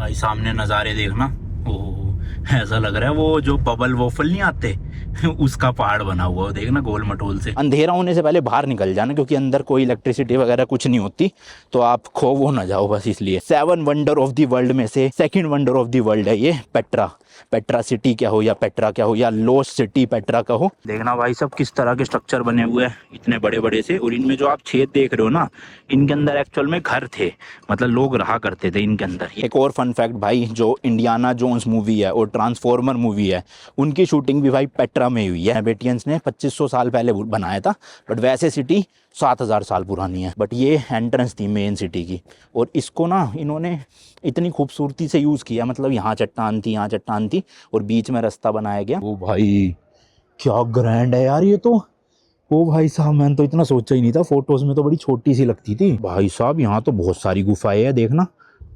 भाई सामने नज़ारे देखना। ओह, ऐसा लग रहा है वो जो बबल वॉफल नहीं आते उसका पहाड़ बना हुआ है, देखना गोल मटोल से। अंधेरा होने से पहले बाहर निकल जाना, क्योंकि अंदर कोई इलेक्ट्रिसिटी वगैरह कुछ नहीं होती, तो आप खो वो ना जाओ बस इसलिए। 7 वंडर ऑफ द वर्ल्ड में से second wonder of the world है ये पेट्रा। पेट्रा सिटी क्या हो या पेट्रा क्या हो या लोस्ट सिटी पेट्रा का हो, देखना भाई सब किस तरह के स्ट्रक्चर बने हुए हैं इतने बड़े बड़े से। और इनमें जो आप छेद देख रहे हो ना, इनके अंदर एक्चुअल में घर थे, मतलब लोग रहा करते थे इनके अंदर। एक और फन फैक्ट भाई, जो इंडियाना जोन्स मूवी है और ट्रांसफॉर्मर मूवी है, उनकी शूटिंग भी भाई पेट्रा में हुई है। बेटियंस ने 2500 साल पहले बनाया था, बट वैसे सिटी 7000 साल पुरानी है। बट ये एंट्रेंस थी मेन सिटी की, और इसको ना इन्होंने इतनी खूबसूरती से यूज़ किया, मतलब यहाँ चट्टान थी, यहाँ चट्टान थी, और बीच में रास्ता बनाया गया। ओ भाई क्या ग्रैंड है यार ये तो। ओ भाई साहब, मैंने तो इतना सोचा ही नहीं था, फोटोज में तो बड़ी छोटी सी लगती थी। भाई साहब यहाँ तो बहुत सारी गुफाएं हैं, देखना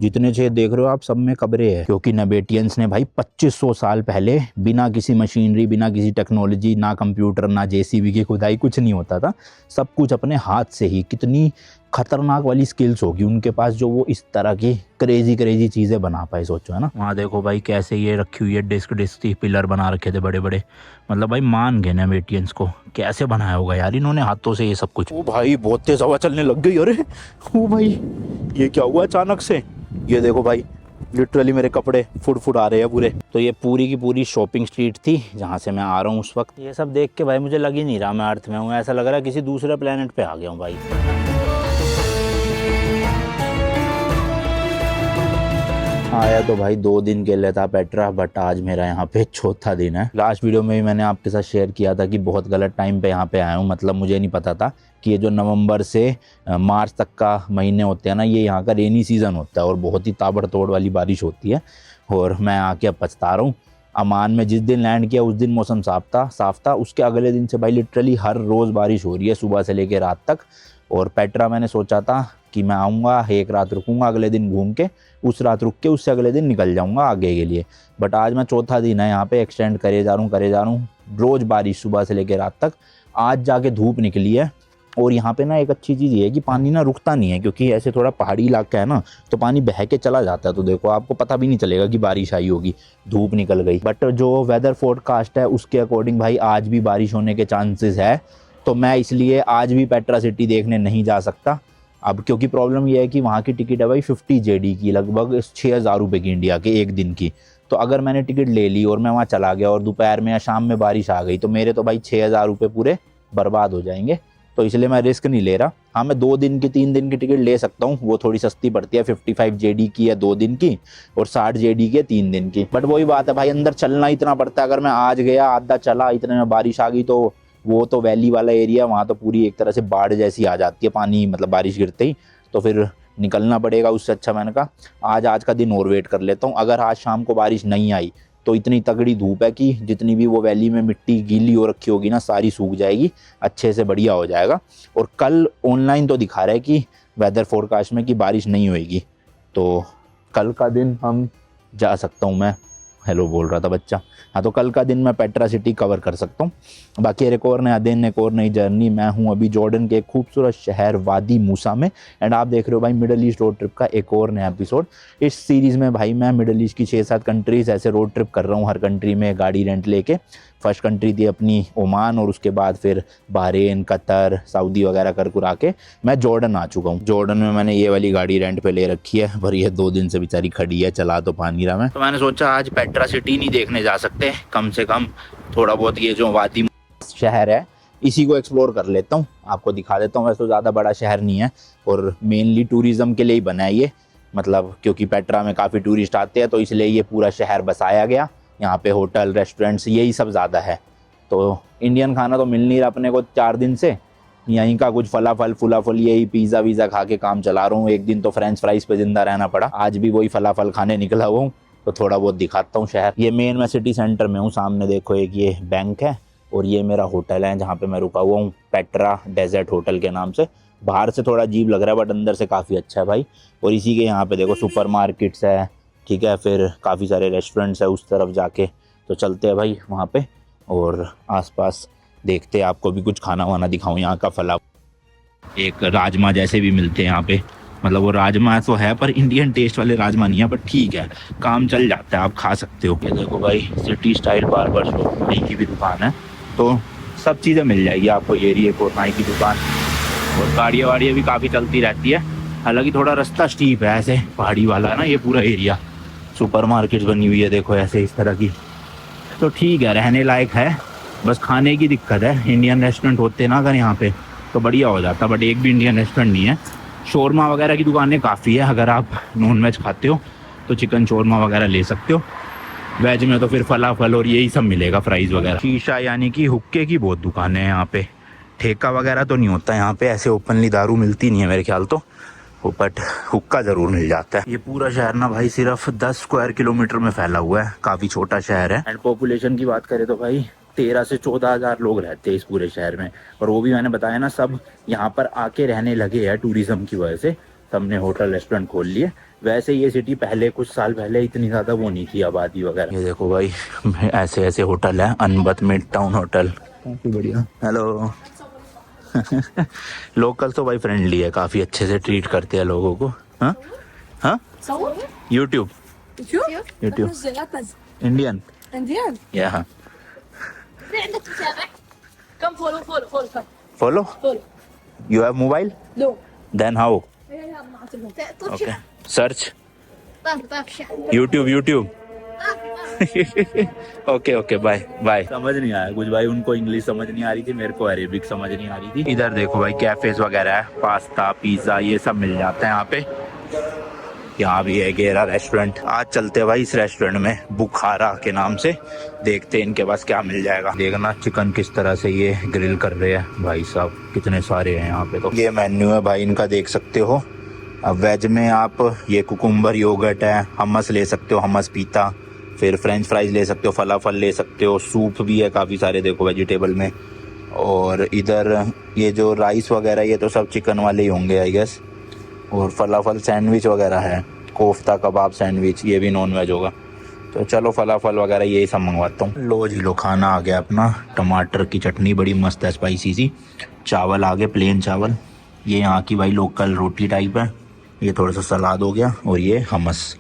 जितने छेद देख रहे हो आप, सब में कब्रें हैं, क्योंकि नेबेटियंस ने भाई 2500 साल पहले बिना किसी मशीनरी, बिना किसी टेक्नोलॉजी, ना कंप्यूटर, ना जेसीबी की खुदाई, कुछ नहीं होता था, सब कुछ अपने हाथ से ही। कितनी खतरनाक वाली स्किल्स होगी उनके पास, जो वो इस तरह की क्रेजी क्रेजी चीज़ें बना पाए, सोचो है ना। वहाँ देखो भाई कैसे ये रखी हुई है, डिस्क डिस्क थी, पिलर बना रखे थे बड़े बड़े, मतलब भाई मान गए नेबेटियंस को, कैसे बनाया होगा यार इन्होंने हाथों से ये सब कुछ। ओ भाई बहुत तेज हवा चलने लग गई, अरे ओ भाई ये क्या हुआ अचानक से। ये देखो भाई लिटरली मेरे कपड़े फुट फुट आ रहे हैं पूरे। तो ये पूरी की पूरी शॉपिंग स्ट्रीट थी जहाँ से मैं आ रहा हूँ उस वक्त। ये सब देख के भाई मुझे लग ही नहीं रहा मैं अर्थ में हूँ, ऐसा लग रहा है किसी दूसरे प्लेनेट पे आ गया हूँ भाई। आया तो भाई 2 दिन के लिए था पेट्रा, बट आज मेरा यहाँ पे चौथा दिन है। लास्ट वीडियो में भी मैंने आपके साथ शेयर किया था कि बहुत गलत टाइम पे यहाँ पे आया हूँ, मतलब मुझे नहीं पता था कि ये जो नवंबर से मार्च तक का महीने होते हैं ना, ये यहाँ का रेनी सीज़न होता है और बहुत ही ताबड़तोड़ वाली बारिश होती है। और मैं आके अब पछता रहा हूँ। अमान में जिस दिन लैंड किया उस दिन मौसम साफ था, उसके अगले दिन से भाई लिटरली हर रोज़ बारिश हो रही है, सुबह से लेकर रात तक। और पेट्रा मैंने सोचा था कि मैं आऊँगा, एक रात रुकूँगा, अगले दिन घूम के, उस रात रुक के उससे अगले दिन निकल जाऊँगा आगे के लिए। बट आज मैं चौथा दिन है यहाँ पे, एक्सटेंड करे जा रहा हूँ। रोज़ बारिश सुबह से लेकर रात तक। आज जाके धूप निकली है। और यहाँ पे ना एक अच्छी चीज़ ये है कि पानी ना रुकता नहीं है, क्योंकि ऐसे थोड़ा पहाड़ी इलाका है ना, तो पानी बह के चला जाता है। तो देखो आपको पता भी नहीं चलेगा कि बारिश आई होगी, धूप निकल गई। बट जो वेदर फोरकास्ट है उसके अकॉर्डिंग भाई आज भी बारिश होने के चांसेस है, तो मैं इसलिए आज भी पेट्रा सिटी देखने नहीं जा सकता अब। क्योंकि प्रॉब्लम यह है कि वहाँ की टिकट है भाई 50 जेडी की, लगभग 6000 रुपये की इंडिया के एक दिन की। तो अगर मैंने टिकट ले ली और मैं वहाँ चला गया और दोपहर में या शाम में बारिश आ गई, तो मेरे तो भाई 6000 रुपये पूरे बर्बाद हो जाएंगे। तो इसलिए मैं रिस्क नहीं ले रहा। हाँ, मैं 2 दिन की 3 दिन की टिकट ले सकता हूँ, वो थोड़ी सस्ती पड़ती है, 55 जेडी की है 2 दिन की, और 60 जेडी की है 3 दिन की। बट वही बात है भाई, अंदर चलना इतना पड़ता है। अगर मैं आज गया आधा चला, इतने में बारिश आ गई, तो वो तो वैली वाला एरिया, वहाँ तो पूरी एक तरह से बाढ़ जैसी आ जाती है, पानी मतलब बारिश गिरते ही, तो फिर निकलना पड़ेगा। उससे अच्छा मैंने कहा आज का दिन और वेट कर लेता हूँ। अगर आज शाम को बारिश नहीं आई तो इतनी तगड़ी धूप है कि जितनी भी वो वैली में मिट्टी गीली हो रखी होगी ना, सारी सूख जाएगी, अच्छे से बढ़िया हो जाएगा। और कल ऑनलाइन तो दिखा रहा है कि वेदर फोरकास्ट में कि बारिश नहीं होएगी, तो कल का दिन हम जा सकता हूँ मैं। हेलो बोल रहा था बच्चा। हाँ, तो कल का दिन मैं पेट्रा सिटी कवर कर सकता हूँ। बाकी एक और नया दिन, एक और नई जर्नी। मैं हूँ अभी जॉर्डन के एक खूबसूरत शहर वादी मूसा में, एंड आप देख रहे हो भाई मिडल ईस्ट रोड ट्रिप का एक और नया एपिसोड। इस सीरीज़ में भाई मैं मिडल ईस्ट की 6-7 कंट्रीज़ ऐसे रोड ट्रिप कर रहा हूँ, हर कंट्री में गाड़ी रेंट लेके। फर्स्ट कंट्री थी अपनी ओमान, और उसके बाद फिर बहरीन, कतर, सऊदी वगैरह कर कुरा के मैं जॉर्डन आ चुका हूँ। जॉर्डन में मैंने ये वाली गाड़ी रेंट पे ले रखी है, पर ये 2 दिन से बेचारी खड़ी है, चला तो पा नहीं रहा मैं। तो मैंने सोचा आज पेट्रा सिटी नहीं देखने जा सकते, कम से कम थोड़ा बहुत ये जो वादी शहर है इसी को एक्सप्लोर कर लेता हूँ, आपको दिखा देता हूँ। वैसे तो ज़्यादा बड़ा शहर नहीं है, और मेनली टूरिज़्म के लिए ही बना है ये, मतलब क्योंकि पेट्रा में काफ़ी टूरिस्ट आते हैं, तो इसलिए ये पूरा शहर बसाया गया। यहाँ पे होटल, रेस्टोरेंट्स, यही सब ज़्यादा है। तो इंडियन खाना तो मिल नहीं रहा अपने को 4 दिन से, यहीं का कुछ फलाफल फुलाफल, यही पिज़्ज़ा वीज़ा खा के काम चला रहा हूँ। एक दिन तो फ्रेंच फ्राइज़ पे ज़िंदा रहना पड़ा, आज भी वही फलाफल खाने निकला हुआ हूँ। तो थोड़ा बहुत दिखाता हूँ शहर। ये मेन मैं सिटी सेंटर में हूँ, सामने देखो एक ये बैंक है, और ये मेरा होटल है जहाँ पे मैं रुका हुआ हूँ, पेट्रा डेजर्ट होटल के नाम से। बाहर से थोड़ा अजीब लग रहा है, बट अंदर से काफ़ी अच्छा है भाई। और इसी के यहाँ पे देखो सुपरमार्केट्स है, ठीक है, फिर काफ़ी सारे रेस्टोरेंट्स है उस तरफ जाके। तो चलते हैं भाई वहाँ पे, और आसपास देखते हैं, आपको भी कुछ खाना वाना दिखाऊँ। यहाँ का फला, एक राजमा जैसे भी मिलते हैं यहाँ पे, मतलब वो राजमा तो है पर इंडियन टेस्ट वाले राजमा नहीं है, बट ठीक है, काम चल जाता है, आप खा सकते हो। ये देखो भाई सिटी स्टाइल बार्बर शॉप, नाई की भी दुकान है, तो सब चीज़ें मिल जाएगी आपको। एरिए को नाई की दुकान, और गाड़ियाँ वाड़ियाँ भी काफ़ी चलती रहती है। हालांकि थोड़ा रास्ता स्टीप है, ऐसे पहाड़ी वाला है ना ये पूरा एरिया। सुपर मार्केट बनी हुई है देखो ऐसे इस तरह की, तो ठीक है, रहने लायक है। बस खाने की दिक्कत है, इंडियन रेस्टोरेंट होते ना अगर यहाँ पे तो बढ़िया हो जाता, बट एक भी इंडियन रेस्टोरेंट नहीं है। शोरमा वगैरह की दुकानें काफ़ी है, अगर आप नॉन वेज खाते हो तो चिकन शोरमा वगैरह ले सकते हो। वेज में तो फिर फलाफल और यही सब मिलेगा, फ्राइज़ वगैरह। शीशा यानी कि हुक्के की बहुत दुकानें हैं यहाँ पे। ठेका वगैरह तो नहीं होता यहाँ पे, ऐसे ओपनली दारू मिलती नहीं है मेरे ख्याल तो, बट हुक्का ज़रूर मिल जाता है। ये पूरा शहर ना भाई सिर्फ 10 स्क्वायर किलोमीटर में फैला हुआ है, काफ़ी छोटा शहर है। एंड पॉपुलेशन की बात करें तो भाई 13 से 14 हज़ार लोग रहते हैं इस पूरे शहर में। और वो भी मैंने बताया ना, सब यहाँ पर आके रहने लगे हैं टूरिज्म की वजह से, सबने होटल रेस्टोरेंट खोल लिए। वैसे ये सिटी पहले कुछ साल पहले इतनी ज़्यादा वो नहीं थी आबादी वगैरह। ये देखो भाई ऐसे ऐसे होटल है, अनबत मिड टाउन होटल, काफ़ी बढ़िया। हेलो लोकल तो भाई फ्रेंडली है, काफ़ी अच्छे से ट्रीट करते हैं लोगों को। हाँ हाँ, यूट्यूब इंडियन या Come follow. Follow you have mobile No. Then how okay search YouTube okay bye. समझ नहीं आया कुछ भाई, उनको इंग्लिश समझ नहीं आ रही थी, मेरे को अरेबिक समझ नहीं आ रही थी। इधर देखो भाई कैफेज वगैरह है, पास्ता पिज्जा ये सब मिल जाता है यहाँ पे। यहाँ भी है गेरा रेस्टोरेंट। आज चलते हैं भाई इस रेस्टोरेंट में, बुखारा के नाम से, देखते हैं इनके पास क्या मिल जाएगा। देखना चिकन किस तरह से ये ग्रिल कर रहे हैं भाई साहब, कितने सारे हैं यहाँ पे। तो ये मेन्यू है भाई इनका, देख सकते हो। अब वेज में आप ये कुकुम्बर योगर्ट है, हमस ले सकते हो, हमस पीता, फिर फ्रेंच फ्राइज ले सकते हो, फलाफल ले सकते हो, सूप भी है काफ़ी सारे देखो वेजिटेबल में। और इधर ये जो राइस वगैरह ये तो सब चिकन वाले ही होंगे आई गेस। और फलाफल सैंडविच वगैरह है, कोफ्ता कबाब सैंडविच, ये भी नॉन वेज होगा। तो चलो फलाफल वगैरह यही सब मंगवाता हूँ। लो जी लो, खाना आ गया अपना। टमाटर की चटनी बड़ी मस्त है, स्पाइसी सी। चावल आ गए, प्लेन चावल। ये यहाँ की भाई लोकल रोटी टाइप है। ये थोड़ा सा सलाद हो गया, और ये हमस।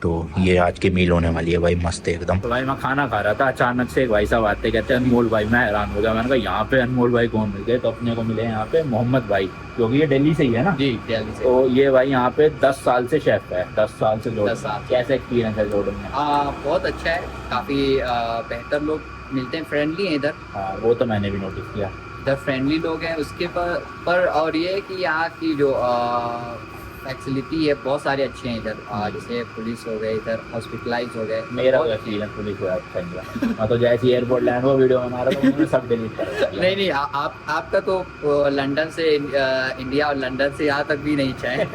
तो ये आज की मील होने वाली है भाई, मस्त है एकदम। तो भाई मैं खाना खा रहा था, अचानक से एक भाई साहब आते कहते हैं अनमोल भाई। मैं हैरान हो गया, मैंने कहा यहाँ पे अनमोल भाई कौन मिल गए? तो अपने को मिले यहाँ पे मोहम्मद भाई, क्योंकि ये दिल्ली से ही है ना। जी दिल्ली से। तो ये भाई यहाँ पे 10 साल से शेफ है, 10 साल से जॉर्डन। कैसा एक्सपीरियंस है जॉर्डन में? बहुत अच्छा है, काफ़ी बेहतर लोग मिलते हैं, फ्रेंडली हैं इधर। हाँ वो तो मैंने भी नोटिस किया, इधर फ्रेंडली लोग हैं। उसके पर और ये है कि यहाँ की जो फैसिलिटी है बहुत सारे अच्छे हैं इधर। जैसे पुलिस हो गए, इधर हॉस्पिटलाइज हो गए। मेरा एक्सपीरियंस पुलिस का अच्छा नहीं मैं तो जैसे एयरपोर्ट लैंड हुआ वीडियो बना रहा था, उन्होंने सब डिलीट कर दिया। नहीं आपका तो लंदन से इंडिया और लंदन से यहाँ तक भी नहीं चाहे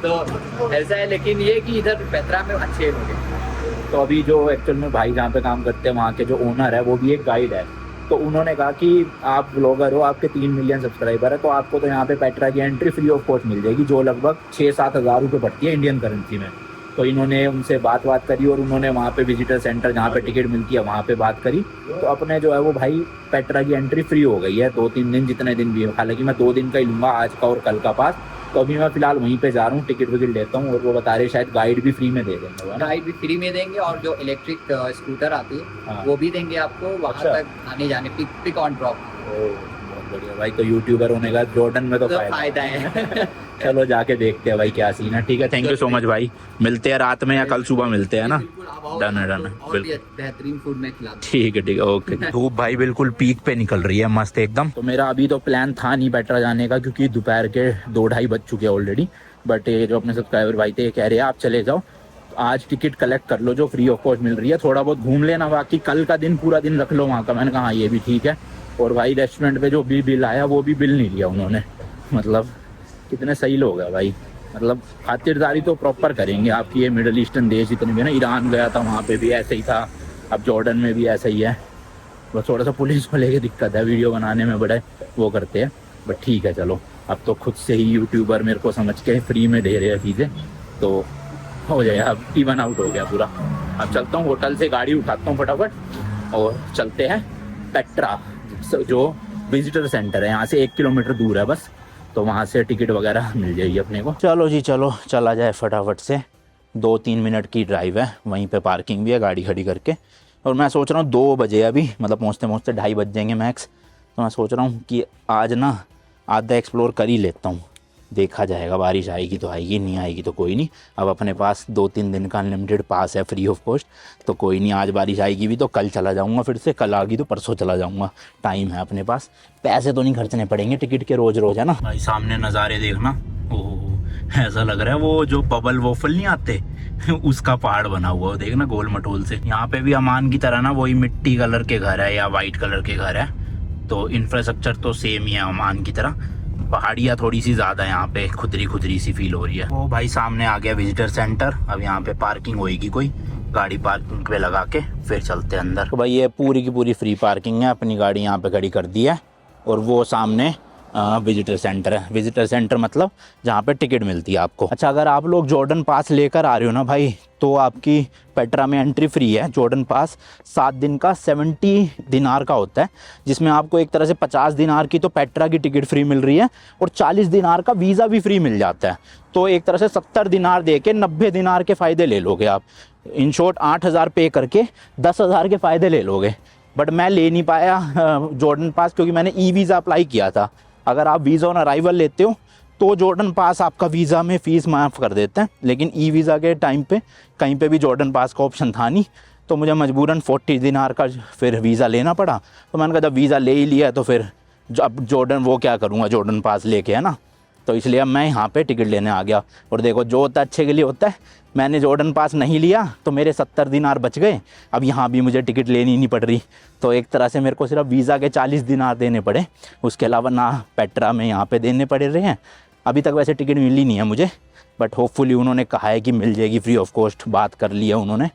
तो ऐसा है। लेकिन ये कि इधर पेत्रा में अच्छे लोग हैं। तो अभी जो एक्चुअल में भाई जहाँ पे काम करते हैं वहाँ के जो ओनर है वो भी एक गाइड है। तो उन्होंने कहा कि आप ब्लॉगर हो, आपके 3 मिलियन सब्सक्राइबर है, तो आपको तो यहाँ पे पेट्रा की एंट्री फ्री ऑफ कॉस्ट मिल जाएगी, जो लगभग 6-7 हज़ार रुपये पड़ती है इंडियन करेंसी में। तो इन्होंने उनसे बात करी, और उन्होंने वहाँ पे विजिटर सेंटर जहाँ पे टिकट मिलती है वहाँ पे बात करी। तो अपने जो है वो भाई पेट्रा की एंट्री फ्री हो गई है 2-3 दिन, जितने दिन भी है। हालांकि मैं 2 दिन का ही लूँगा, आज का और कल का पास। तो अभी मैं फिलहाल वहीं पे जा रहा हूँ, टिकट विकट लेता हूँ। और वो बता रहे शायद गाइड भी फ्री में दे देंगे। गाइड भी फ्री में देंगे, और जो इलेक्ट्रिक स्कूटर आती है हाँ। वो भी देंगे आपको वहाँ तक आने जाने, पिक ऑन ड्रॉप। बहुत बढ़िया भाई। तो यूट्यूबर होने का जॉर्डन में तो फायदा है चलो जाके देखते हैं भाई क्या सीन है। ठीक है, थैंक यू सो मच भाई। मिलते हैं रात में या कल सुबह मिलते हैं ना। डन है बिल्कुल, बेहतरीन फूड में खिला। ठीक है ओके। धूप भाई बिल्कुल पीक पे निकल रही है, मस्त एकदम। तो मेरा अभी तो प्लान था नहीं पेट्रा जाने का, क्योंकि दोपहर के 2-2:30 बज चुके हैं ऑलरेडी। बट ये जो अपने सब्सक्राइबर भाई थे कह रहे हैं आप चले जाओ, आज टिकट कलेक्ट कर लो जो फ्री ऑफ कॉस्ट मिल रही है, थोड़ा बहुत घूम लेना, बाकी कल का दिन पूरा दिन रख लो वहाँ का। मैंने कहा हाँ ये भी ठीक है। और भाई रेस्टोरेंट पे जो भी बिल आया वो भी बिल नहीं लिया उन्होंने। मतलब कितने सही लोग हैं भाई, मतलब खातिरदारी तो प्रॉपर करेंगे आपकी। ये मिडल ईस्टर्न देश जितने भी ना, ईरान गया था वहाँ पे भी ऐसे ही था, अब जॉर्डन में भी ऐसा ही है। बस थोड़ा सा पुलिस को लेके दिक्कत है, वीडियो बनाने में बड़े वो करते हैं। बट ठीक है चलो, अब तो खुद से ही यूट्यूबर मेरे को समझ के फ्री में दे रहे हैं चीज़ें, तो हो जाए। अब इवन आउट हो गया पूरा। अब चलता हूँ होटल से, गाड़ी उठाता हूँ फटाफट और चलते हैं पेट्रा, जो विजिटर सेंटर है यहाँ से 1 किलोमीटर दूर है बस। तो वहाँ से टिकट वगैरह मिल जाएगी अपने को। चलो जी चलो, चला जाए फटाफट से। 2-3 मिनट की ड्राइव है, वहीं पे पार्किंग भी है गाड़ी खड़ी करके। और मैं सोच रहा हूँ 2 बजे अभी, मतलब पहुँचते पहुँचते 2:30 बज जाएंगे मैक्स। तो मैं सोच रहा हूँ कि आज ना आधा एक्सप्लोर कर ही लेता हूँ, देखा जाएगा। बारिश आएगी तो आएगी, नहीं आएगी तो कोई नहीं। अब अपने पास 2-3 दिन का अनलिमिटेड पास है फ्री ऑफ कॉस्ट, तो कोई नहीं। आज बारिश आएगी भी तो कल चला जाऊँगा, फिर से कल आएगी तो परसों चला जाऊँगा। टाइम है अपने पास, पैसे तो नहीं खर्चने पड़ेंगे टिकट के रोज़ रोज़, है ना भाई। सामने नज़ारे देखना, ओह ऐसा लग रहा है वो जो बबल वॉफल नहीं आते उसका पहाड़ बना हुआ है, देखना गोल मटोल से। यहाँ पे भी अमान की तरह ना वही मिट्टी कलर के घर है या वाइट कलर के घर है, तो इंफ्रास्ट्रक्चर तो सेम ही है अमान की तरह। पहाड़ियाँ थोड़ी सी ज़्यादा यहाँ पे खुदरी खुदरी सी फील हो रही है। ओ भाई सामने आ गया विजिटर सेंटर। अब यहाँ पे पार्किंग होएगी, कोई गाड़ी पार्किंग पे लगा के फिर चलते हैं अंदर। तो भाई ये पूरी की पूरी फ्री पार्किंग है, अपनी गाड़ी यहाँ पे खड़ी कर दी है। और वो सामने विजिटर सेंटर है। विजिटर सेंटर मतलब जहाँ पे टिकट मिलती है आपको। अच्छा, अगर आप लोग जॉर्डन पास लेकर आ रहे हो ना भाई, तो आपकी पेट्रा में एंट्री फ्री है। जॉर्डन पास 7 दिन का 70 दिनार का होता है, जिसमें आपको एक तरह से 50 दिनार की तो पेट्रा की टिकट फ्री मिल रही है और 40 दिनार का वीज़ा भी फ्री मिल जाता है। तो एक तरह से 70 दिनार दे के 90 दिनार के फ़ायदे ले लोगे आप। इन शॉर्ट 8,000 पे करके 10,000 के फ़ायदे ले लोगे। बट मैं ले नहीं पाया जॉर्डन पास, क्योंकि मैंने ई वीज़ा अप्लाई किया था। अगर आप वीज़ा ऑन अराइवल लेते हो तो जॉर्डन पास आपका वीज़ा में फ़ीस माफ़ कर देते हैं, लेकिन ई वीज़ा के टाइम पे कहीं पे भी जॉर्डन पास का ऑप्शन था नहीं, तो मुझे मजबूरन 40 दिनार का फिर वीज़ा लेना पड़ा। तो मैंने कहा जब वीज़ा ले ही लिया तो फिर अब जॉर्डन वो क्या करूँगा जॉर्डन पास लेके, है ना। तो इसलिए अब मैं यहाँ पे टिकट लेने आ गया। और देखो जो होता है अच्छे के लिए होता है। मैंने जॉर्डन पास नहीं लिया तो मेरे 70 दिनार बच गए। अब यहाँ भी मुझे टिकट लेनी नहीं पड़ रही, तो एक तरह से मेरे को सिर्फ वीज़ा के 40 दिनार देने पड़े, उसके अलावा ना पेट्रा में यहाँ पे देने पड़े रहे हैं। अभी तक वैसे टिकट मिली नहीं है मुझे, बट होपफुली उन्होंने कहा है कि मिल जाएगी फ्री ऑफ कॉस्ट, बात कर लिया उन्होंने,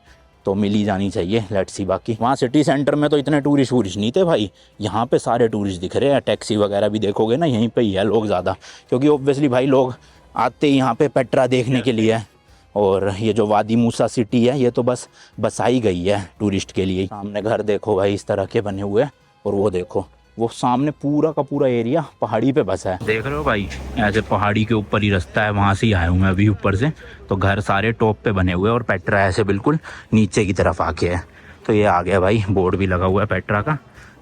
तो मिल ही जानी चाहिए। Let's see. बाकी वहाँ सिटी सेंटर में तो इतने टूरिस्ट नहीं थे भाई, यहाँ पे सारे टूरिस्ट दिख रहे हैं। टैक्सी वगैरह भी देखोगे ना, यहीं पे ही है लोग ज़्यादा, क्योंकि ऑब्वियसली भाई लोग आते ही यहाँ पे पेट्रा देखने के लिए है। और ये जो वादी मूसा सिटी है, ये तो बस बसाई गई है टूरिस्ट के लिए। सामने घर देखो भाई इस तरह के बने हुए हैं, और वो देखो वो सामने पूरा का पूरा एरिया पहाड़ी पे बसा है। देख रहे हो भाई, ऐसे पहाड़ी के ऊपर ही रास्ता है, वहाँ से ही आया हूँ मैं अभी ऊपर से। तो घर सारे टॉप पे बने हुए हैं और पेट्रा ऐसे बिल्कुल नीचे की तरफ आके है। तो ये आ गया भाई, बोर्ड भी लगा हुआ है पेट्रा का।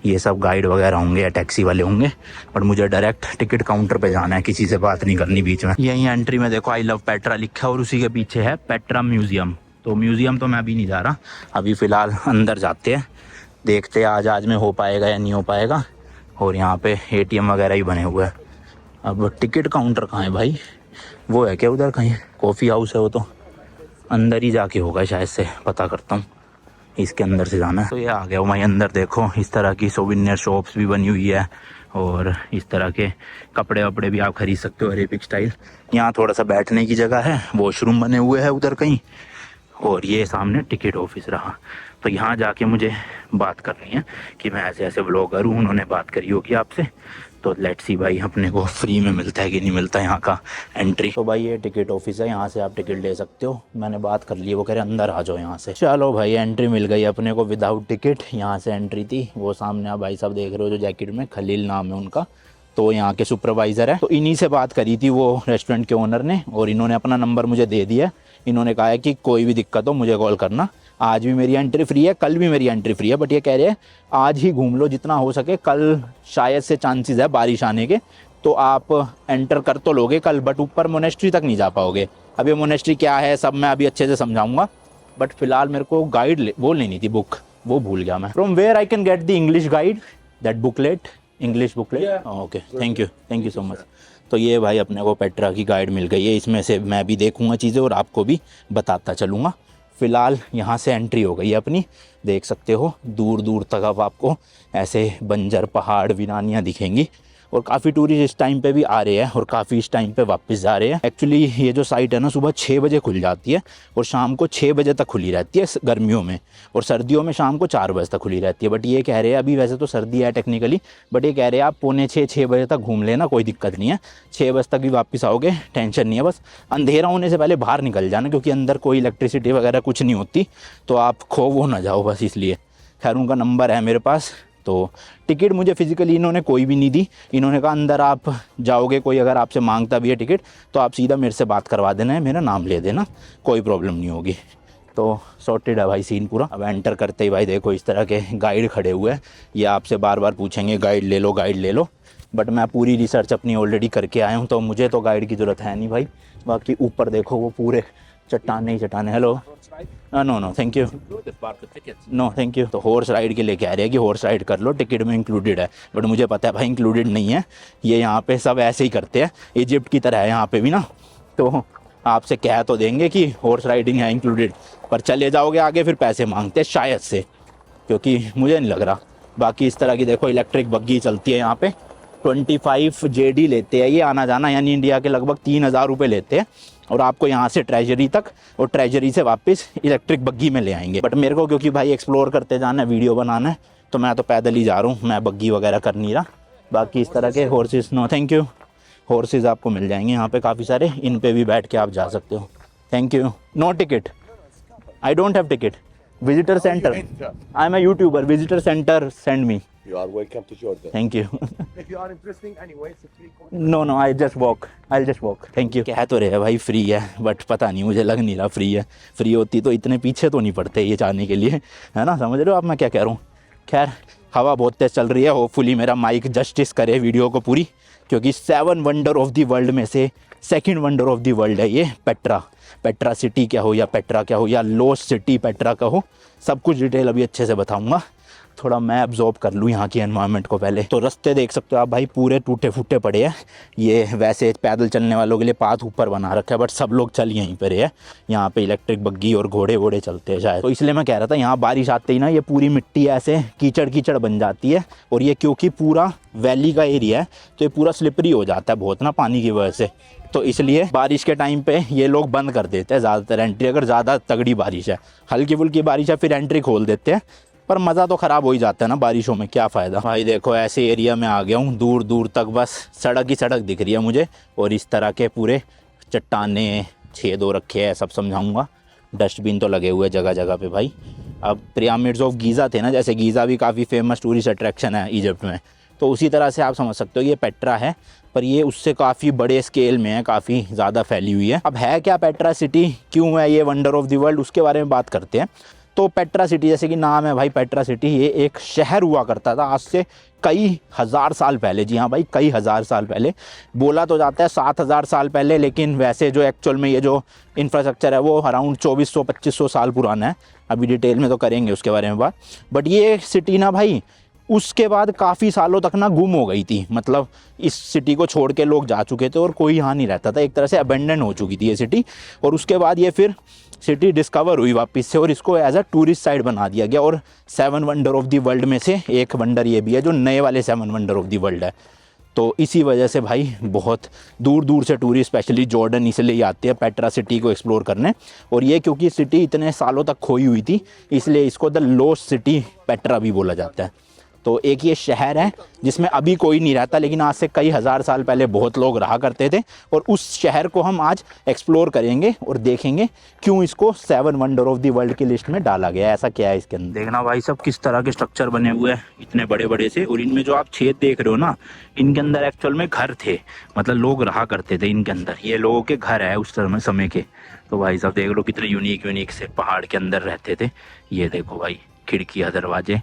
ये सब गाइड वगैरह होंगे या टैक्सी वाले होंगे, और मुझे डायरेक्ट टिकट काउंटर पे जाना है, किसी से बात नहीं करनी बीच में। यहीं एंट्री में देखो आई लव पेट्रा लिखा है, और उसी के पीछे है पेट्रा म्यूजियम। तो म्यूजियम तो मैं अभी नहीं जा रहा, अभी फ़िलहाल अंदर जाते हैं, देखते हैं आज में हो पाएगा या नहीं हो पाएगा। और यहाँ पे ATM वगैरह ही बने हुए हैं। अब टिकट काउंटर कहाँ है भाई, वो है क्या उधर कहीं? कॉफ़ी हाउस है वो, तो अंदर ही जाके होगा शायद से, पता करता हूँ। इसके अंदर से जाना है। तो ये आ गया वहीं अंदर, देखो इस तरह की सोविनियर शॉप्स भी बनी हुई है, और इस तरह के कपड़े वपड़े भी आप खरीद सकते हो, अरेबिक स्टाइल। यहाँ थोड़ा सा बैठने की जगह है, वॉशरूम बने हुए हैं उधर कहीं, और ये सामने टिकट ऑफिस रहा। तो यहाँ जाके मुझे बात करनी है कि मैं ऐसे ऐसे ब्लॉगर हूँ, उन्होंने बात करी होगी आपसे। तो लेट्स सी भाई अपने को फ्री में मिलता है कि नहीं मिलता यहाँ का एंट्री। तो भाई ये टिकट ऑफिस है, यहाँ से आप टिकट ले सकते हो। मैंने बात कर ली, वो कह रहे अंदर आ जाओ यहाँ से। चलो भाई एंट्री मिल गई अपने को विदाउट टिकट। यहाँ से एंट्री थी, वो सामने आप भाई साहब देख रहे हो जो जैकेट में, खलील नाम है उनका, तो यहाँ के सुपरवाइज़र है। तो इन्हीं से बात करी थी वो रेस्टोरेंट के ओनर ने, और इन्होंने अपना नंबर मुझे दे दिया। इन्होंने कहा है कि कोई भी दिक्कत हो मुझे कॉल करना। आज भी मेरी एंट्री फ्री है, कल भी मेरी एंट्री फ्री है, बट ये कह रहे हैं आज ही घूम लो जितना हो सके, कल शायद से चांसेस है बारिश आने के, तो आप एंटर कर तो लोगे कल, बट ऊपर मोनेस्ट्री तक नहीं जा पाओगे। अब ये मोनेस्ट्री क्या है सब मैं अभी अच्छे से समझाऊंगा, बट फिलहाल मेरे को गाइड वो लेनी थी, बुक, वो भूल गया मैं। From where I can get the English guide, that booklet, English booklet? Okay, thank you so much. तो ये भाई अपने को पेट्रा की गाइड मिल गई है, इसमें से मैं भी देखूंगा चीज़ें और आपको भी बताता चलूँगा। फ़िलहाल यहाँ से एंट्री हो गई है अपनी, देख सकते हो दूर दूर तक अब आपको ऐसे बंजर पहाड़ वीरानियाँ दिखेंगी। और काफ़ी टूरिस्ट इस टाइम पे भी आ रहे हैं और काफ़ी इस टाइम पे वापस जा रहे हैं। एक्चुअली ये जो साइट है ना सुबह 6 बजे खुल जाती है और शाम को 6 बजे तक खुली रहती है गर्मियों में, और सर्दियों में शाम को 4 बजे तक खुली रहती है। बट ये कह रहे हैं अभी वैसे तो सर्दी है टेक्निकली, बट ये कह रहे हैं आप 5:45-6 बजे तक घूम लेना, कोई दिक्कत नहीं है। 6 बजे तक भी वापस आओगे, टेंशन नहीं है। बस अंधेरा होने से पहले बाहर निकल जाना, क्योंकि अंदर कोई इलेक्ट्रिसिटी वगैरह कुछ नहीं होती, तो आप खो वो ना जाओ बस, इसलिए। खैर उनका नंबर है मेरे पास, तो टिकट मुझे फिजिकली इन्होंने कोई भी नहीं दी। इन्होंने कहा अंदर आप जाओगे, कोई अगर आपसे मांगता भी है टिकट तो आप सीधा मेरे से बात करवा देना है, मेरा नाम ले देना, कोई प्रॉब्लम नहीं होगी। तो सॉर्टेड है भाई सीन पूरा। अब एंटर करते ही भाई देखो इस तरह के गाइड खड़े हुए हैं, ये आपसे बार बार पूछेंगे गाइड ले लो, गाइड ले लो। बट मैं पूरी रिसर्च अपनी ऑलरेडी करके आया हूँ, तो मुझे तो गाइड की ज़रूरत है नहीं भाई। बाकी ऊपर देखो वो पूरे चट्टाने ही चट्टाने। Hello, no no thank you, no thank you. तो हॉर्स राइड के लिए कह रहे हैं कि हॉर्स राइड कर लो, टिकट में इंक्लूडेड है। बट मुझे पता है भाई इंक्लूडेड नहीं है, ये यहाँ पे सब ऐसे ही करते हैं, इजिप्ट की तरह है यहाँ पे भी ना। तो आपसे कह तो देंगे कि हॉर्स राइडिंग है इंक्लूडेड, पर चले जाओगे आगे फिर पैसे मांगते हैं शायद से, क्योंकि मुझे नहीं लग रहा। बाकी इस तरह की देखो इलेक्ट्रिक बग्गी चलती है यहाँ पे, 25 JD लेते हैं ये आना जाना, यानी इंडिया के लगभग 3000 रुपये लेते हैं। और आपको यहाँ से ट्रेजरी तक और ट्रेजरी से वापस इलेक्ट्रिक बग्गी में ले आएंगे। बट मेरे को क्योंकि भाई एक्सप्लोर करते जाना है, वीडियो बनाना है, तो मैं तो पैदल ही जा रहा हूँ, मैं बग्गी वगैरह कर नहीं रहा। बाकी इस तरह के horses, no thank you, horses आपको मिल जाएंगे यहाँ पे काफ़ी सारे, इन पे भी बैठ के आप जा सकते हो। Thank you. No ticket, I don't have ticket. Visitor centre, I am a YouTuber, visitor centre send me. You are welcome to Jordan. Thank you. If you are interesting anyway, it's a free course. No no I just walk, I just walk, thank you. कह तो रहे भाई free है, but पता नहीं मुझे लग नहीं रहा फ्री है। फ्री होती तो इतने पीछे तो नहीं पड़ते ये जाने के लिए, है ना, समझ रहे हो आप मैं क्या कह रहा हूँ। खैर हवा बहुत तेज़ चल रही है, होपफुली मेरा माइक जस्टिस करे वीडियो को पूरी, क्योंकि 7 वंडर ऑफ द वर्ल्ड में से 2nd wonder of the world है ये पेट्रा। पेट्रा सिटी क्या हो या पेट्रा क्या हो या लॉस्ट सिटी पेट्रा का हो, सब कुछ डिटेल अभी अच्छे से बताऊँगा। थोड़ा मैं एब्जॉर्ब कर लूँ यहाँ की एनवायरनमेंट को पहले। तो रास्ते देख सकते हो आप भाई पूरे टूटे फूटे पड़े हैं। ये वैसे पैदल चलने वालों के लिए पाथ ऊपर बना रखा है, बट सब लोग चल यहीं पर है। यहाँ पे इलेक्ट्रिक बग्गी और घोड़े वोड़े चलते हैं शायद, तो इसलिए मैं कह रहा था यहाँ बारिश आते ही ना ये पूरी मिट्टी ऐसे कीचड़ कीचड़ बन जाती है। और ये क्योंकि पूरा वैली का एरिया है तो ये पूरा स्लिपरी हो जाता है बहुत ना पानी की वजह से, तो इसलिए बारिश के टाइम पे ये लोग बंद कर देते हैं ज़्यादातर एंट्री। अगर ज़्यादा तगड़ी बारिश है, हल्की फुल्की बारिश है, फिर एंट्री खोल देते हैं, पर मज़ा तो ख़राब हो ही जाता है ना बारिशों में, क्या फ़ायदा। भाई देखो ऐसे एरिया में आ गया हूँ, दूर दूर तक बस सड़क ही सड़क दिख रही है मुझे, और इस तरह के पूरे चट्टाने छेद हो रखे हैं, सब समझाऊँगा। डस्टबिन तो लगे हुए जगह जगह पे भाई। अब पिरामिड्स ऑफ गीज़ा थे ना, जैसे गीज़ा भी काफ़ी फेमस टूरिस्ट अट्रैक्शन है इजिप्ट में, तो उसी तरह से आप समझ सकते हो ये पेट्रा है, पर ये उससे काफ़ी बड़े स्केल में है, काफ़ी ज़्यादा फैली हुई है। अब है क्या पेट्रा सिटी, क्यों है ये वंडर ऑफ द वर्ल्ड, उसके बारे में बात करते हैं। तो पेट्रा सिटी, जैसे कि नाम है भाई पेट्रा सिटी, ये एक शहर हुआ करता था आज से कई हज़ार साल पहले। जी हाँ भाई, कई हज़ार साल पहले। बोला तो जाता है 7000 साल पहले, लेकिन वैसे जो एक्चुअल में ये जो इंफ्रास्ट्रक्चर है वो अराउंड 2400-2500 साल पुराना है। अभी डिटेल में तो करेंगे उसके बारे में बात। बट ये सिटी ना भाई उसके बाद काफ़ी सालों तक ना गुम हो गई थी, मतलब इस सिटी को छोड़ के लोग जा चुके थे और कोई यहाँ नहीं रहता था, एक तरह से अबेंडन हो चुकी थी ये सिटी। और उसके बाद ये फिर सिटी डिस्कवर हुई वापस से, और इसको एज अ टूरिस्ट साइट बना दिया गया। और 7 वंडर ऑफ द वर्ल्ड में से एक वंडर ये भी है, जो नए वाले 7 वंडर ऑफ द वर्ल्ड है। तो इसी वजह से भाई बहुत दूर दूर से टूरिस्ट स्पेशली जॉर्डन इसलिए आते हैं पेट्रा सिटी को एक्सप्लोर करने। और ये क्योंकि सिटी इतने सालों तक खोई हुई थी, इसलिए इसको द लॉस्ट सिटी पेट्रा भी बोला जाता है। तो एक ये शहर है जिसमें अभी कोई नहीं रहता, लेकिन आज से कई हज़ार साल पहले बहुत लोग रहा करते थे। और उस शहर को हम आज एक्सप्लोर करेंगे और देखेंगे क्यों इसको 7 वंडर ऑफ द वर्ल्ड की लिस्ट में डाला गया है, ऐसा क्या है इसके अंदर। देखना भाई सब किस तरह के स्ट्रक्चर बने हुए हैं, इतने बड़े बड़े से। और इनमें जो आप छेद देख रहे हो ना, इनके अंदर एक्चुअल में घर थे, मतलब लोग रहा करते थे इनके अंदर। ये लोगों के घर है उस समय के। तो भाई सब देख लो कितने यूनिक से पहाड़ के अंदर रहते थे। ये देखो भाई खिड़कियाँ, दरवाजे,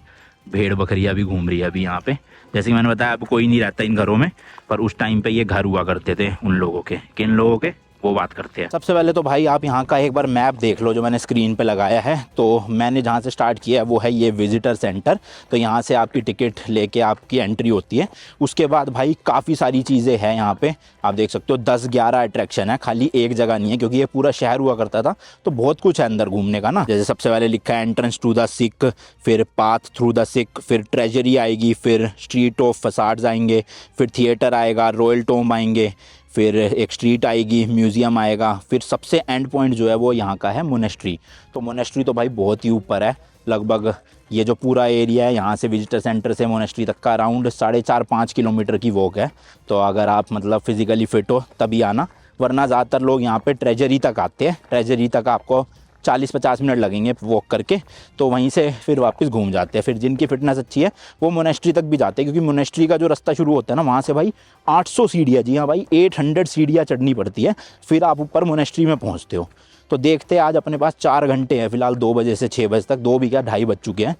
भेड़ बकरियाँ भी घूम रही है अभी यहाँ पे। जैसे कि मैंने बताया अब कोई नहीं रहता इन घरों में, पर उस टाइम पे ये घर हुआ करते थे उन लोगों के। किन लोगों के, वो बात करते हैं। सबसे पहले तो भाई आप यहाँ का एक बार मैप देख लो जो मैंने स्क्रीन पे लगाया है। तो मैंने जहाँ से स्टार्ट किया है वो है ये विजिटर सेंटर। तो यहाँ से आपकी टिकट लेके आपकी एंट्री होती है। उसके बाद भाई काफ़ी सारी चीज़ें हैं यहाँ पे, आप देख सकते हो 10-11 अट्रैक्शन है, खाली एक जगह नहीं है, क्योंकि ये पूरा शहर हुआ करता था तो बहुत कुछ है अंदर घूमने का ना। जैसे सबसे पहले लिखा है एंट्रेंस टू द सिक, फिर पाथ थ्रू द सिक, फिर ट्रेजरी आएगी, फिर स्ट्रीट ऑफ फसाड्स आएंगे, फिर थिएटर आएगा, रॉयल टॉम्ब आएंगे, फिर एक स्ट्रीट आएगी, म्यूज़ियम आएगा, फिर सबसे एंड पॉइंट जो है वो यहाँ का है मोनेस्ट्री। तो मोनेस्ट्री तो भाई बहुत ही ऊपर है, लगभग ये जो पूरा एरिया है यहाँ से विजिटर सेंटर से मोनेस्ट्री तक का अराउंड 4.5-5 किलोमीटर की वॉक है। तो अगर आप मतलब फिज़िकली फ़िट हो तभी आना, वरना ज़्यादातर लोग यहाँ पे ट्रेजरी तक आते हैं। ट्रेजरी तक आपको 40-50 मिनट लगेंगे वॉक करके, तो वहीं से फिर वापस घूम जाते हैं। फिर जिनकी फिटनेस अच्छी है वो मोनेस्ट्री तक भी जाते हैं, क्योंकि मोनेस्ट्री का जो रास्ता शुरू होता है ना वहाँ से भाई 800 सीढ़ियाँ, जी हाँ भाई 800 सीढ़ियाँ चढ़नी पड़ती है, फिर आप ऊपर मोनेस्ट्री में पहुँचते हो। तो देखते हैं, आज अपने पास 4 घंटे हैं फ़िलहाल, 2 बजे से 6 बजे तक, 2 भी क्या 2:30 बज चुके हैं,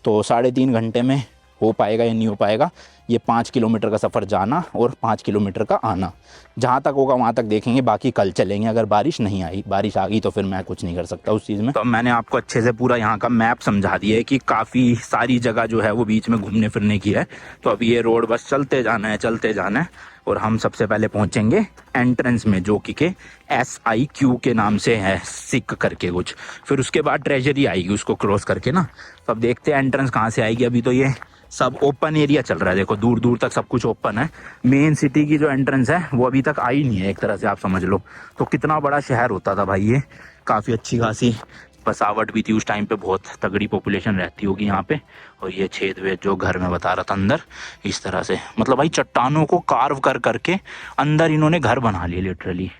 तो 3.5 घंटे में हो पाएगा या नहीं हो पाएगा। ये 5 किलोमीटर का सफ़र जाना और 5 किलोमीटर का आना, जहाँ तक होगा वहाँ तक देखेंगे, बाकी कल चलेंगे अगर बारिश नहीं आई। बारिश आ गई तो फिर मैं कुछ नहीं कर सकता उस चीज़ में। तो मैंने आपको अच्छे से पूरा यहाँ का मैप समझा दिया है कि काफ़ी सारी जगह जो है वो बीच में घूमने फिरने की है। तो अभी ये रोड बस चलते जाना है, चलते जाना है, और हम सबसे पहले पहुँचेंगे एंट्रेंस में, जो कि SIQ के नाम से है, सिक करके कुछ। फिर उसके बाद ट्रेजरी आएगी उसको क्रॉस करके ना। तो अब देखते हैं एंट्रेंस कहाँ से आएगी। अभी तो ये सब ओपन एरिया चल रहा है, देखो दूर दूर तक सब कुछ ओपन है। मेन सिटी की जो एंट्रेंस है वो अभी तक आई नहीं है, एक तरह से आप समझ लो। तो कितना बड़ा शहर होता था भाई ये, काफ़ी अच्छी खासी बसावट भी थी उस टाइम पे, बहुत तगड़ी पॉपुलेशन रहती होगी यहाँ पे। और ये छेद वेद जो घर में बता रहा था अंदर, इस तरह से मतलब भाई चट्टानों को कार्व कर करके अंदर इन्होंने घर बना लिए लिटरली।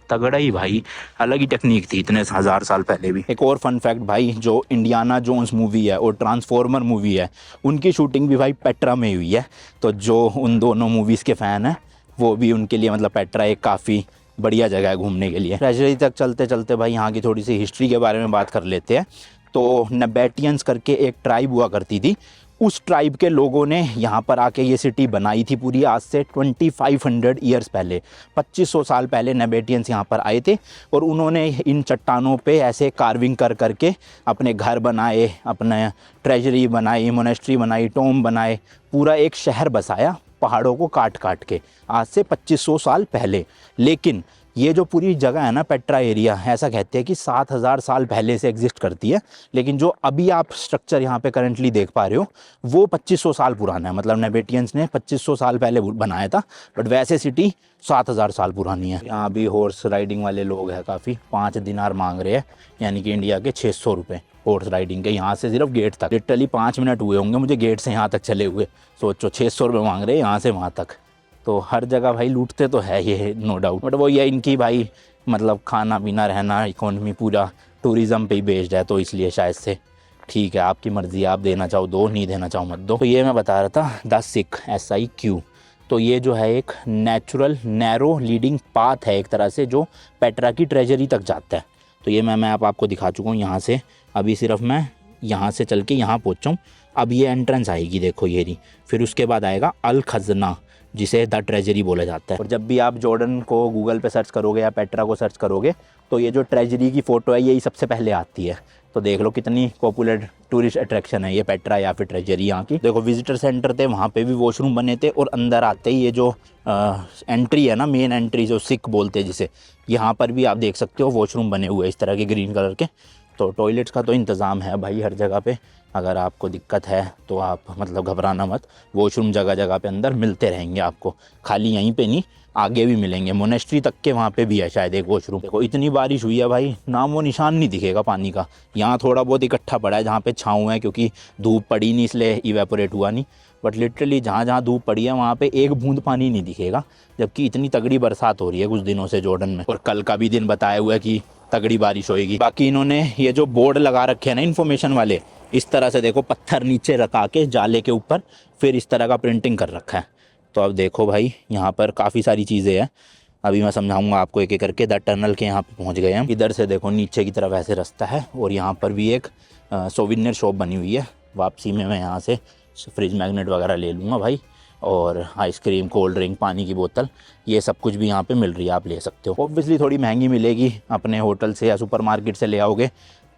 तगड़ा ही भाई, अलग ही टेक्निक थी इतने 1000 साल पहले भी। एक और फन फैक्ट भाई, जो इंडियाना जोन्स मूवी है और ट्रांसफॉर्मर मूवी है, उनकी शूटिंग भी भाई पेट्रा में हुई है। तो जो उन दोनों मूवीज़ के फ़ैन हैं वो भी, उनके लिए मतलब पेट्रा एक काफ़ी बढ़िया जगह है घूमने के लिए। ट्रेजरी तक चलते चलते भाई यहाँ की थोड़ी सी हिस्ट्री के बारे में बात कर लेते हैं। तो नबेटियंस करके एक ट्राइब हुआ करती थी, उस ट्राइब के लोगों ने यहाँ पर आके ये सिटी बनाई थी पूरी, आज से 2500 ईयर्स पहले, 2500 साल पहले नबेटियंस यहाँ पर आए थे। और उन्होंने इन चट्टानों पे ऐसे कार्विंग कर करके अपने घर बनाए, अपने ट्रेजरी बनाई, मोनेस्ट्री बनाई, टॉम बनाए, पूरा एक शहर बसाया पहाड़ों को काट काट के, आज से 2500 साल पहले। लेकिन ये जो पूरी जगह है ना पेट्रा एरिया, ऐसा कहते हैं कि 7000 साल पहले से एग्जिस्ट करती है। लेकिन जो अभी आप स्ट्रक्चर यहाँ पे करंटली देख पा रहे हो वो 2500 साल पुराना है, मतलब नेबेटियंस ने 2500 साल पहले बनाया था, बट वैसे सिटी 7000 साल पुरानी है। यहाँ भी हॉर्स राइडिंग वाले लोग हैं काफ़ी, 5 दिनार मांग रहे हैं, यानी कि इंडिया के 600 रुपये हॉर्स राइडिंग के, यहाँ से सिर्फ गेट तक। लिटरली 5 मिनट हुए होंगे मुझे गेट से यहाँ तक चले हुए, सोचो 600 रुपये मांग रहे हैं यहाँ से वहाँ तक। तो हर जगह भाई लूटते तो है ये, नो डाउट, बट वो ये इनकी भाई मतलब खाना पीना रहना इकोनॉमी पूरा टूरिज़्म पे ही बेस्ड है, तो इसलिए शायद से ठीक है, आपकी मर्ज़ी, आप देना चाहो दो, नहीं देना चाहो मत दो। तो ये मैं बता रहा था द सिक SIQ। तो ये जो है एक नेचुरल नैरो लीडिंग पाथ है एक तरह से, जो पेट्रा की ट्रेजरी तक जाता है। तो ये मैं आपको दिखा चुका हूँ यहाँ से, अभी सिर्फ मैं यहाँ से चल के यहाँ पहुँचा हूँ। अब ये एंट्रेंस आएगी, देखो ये रही, फिर उसके बाद आएगा अल खजना, जिसे द ट्रेजरी बोला जाता है। और जब भी आप जॉर्डन को गूगल पे सर्च करोगे या पेट्रा को सर्च करोगे तो ये जो ट्रेजरी की फ़ोटो है यही सबसे पहले आती है। तो देख लो कितनी पॉपुलर टूरिस्ट अट्रैक्शन है ये पेट्रा या फिर ट्रेजरी यहाँ की। देखो विजिटर सेंटर थे, वहाँ पे भी वॉशरूम बने थे, और अंदर आते ही ये जो एंट्री है ना, मेन एंट्री जो सिक बोलते हैं जिसे, यहाँ पर भी आप देख सकते हो वॉशरूम बने हुए इस तरह के ग्रीन कलर के। तो टॉयलेट्स का तो इंतज़ाम है भाई हर जगह पे, अगर आपको दिक्कत है तो आप मतलब घबराना मत, वॉशरूम जगह जगह पे अंदर मिलते रहेंगे आपको, खाली यहीं पे नहीं आगे भी मिलेंगे, मोनेस्ट्री तक के वहाँ पे भी है शायद एक वॉशरूम। देखो इतनी बारिश हुई है भाई, नाम वो निशान नहीं दिखेगा पानी का। यहाँ थोड़ा बहुत इकट्ठा पड़ा है जहाँ पे छाँव है, क्योंकि धूप पड़ी नहीं इसलिए इवेपोरेट हुआ नहीं, बट लिटरली जहाँ जहाँ धूप पड़ी है वहाँ पे एक बूंद पानी नहीं दिखेगा, जबकि इतनी तगड़ी बरसात हो रही है कुछ दिनों से जॉर्डन में। और कल का भी दिन बताया हुआ है कि तगड़ी बारिश होएगी। बाकी इन्होंने ये जो बोर्ड लगा रखे हैं ना इन्फॉर्मेशन वाले, इस तरह से देखो पत्थर नीचे रखा के जाले के ऊपर, फिर इस तरह का प्रिंटिंग कर रखा है। तो अब देखो भाई यहाँ पर काफ़ी सारी चीज़ें हैं, अभी मैं समझाऊंगा आपको एक एक करके। द टनल के यहाँ पे पहुँच गए हम। इधर से देखो नीचे की तरफ ऐसे रास्ता है, और यहाँ पर भी एक सोविनियर शॉप बनी हुई है। वापसी में मैं यहाँ से फ्रिज मैग्नेट वगैरह ले लूँगा भाई, और आइसक्रीम, कोल्ड ड्रिंक, पानी की बोतल, ये सब कुछ भी यहाँ पे मिल रही है, आप ले सकते हो। ऑब्वियसली थोड़ी महंगी मिलेगी, अपने होटल से या सुपरमार्केट से ले आओगे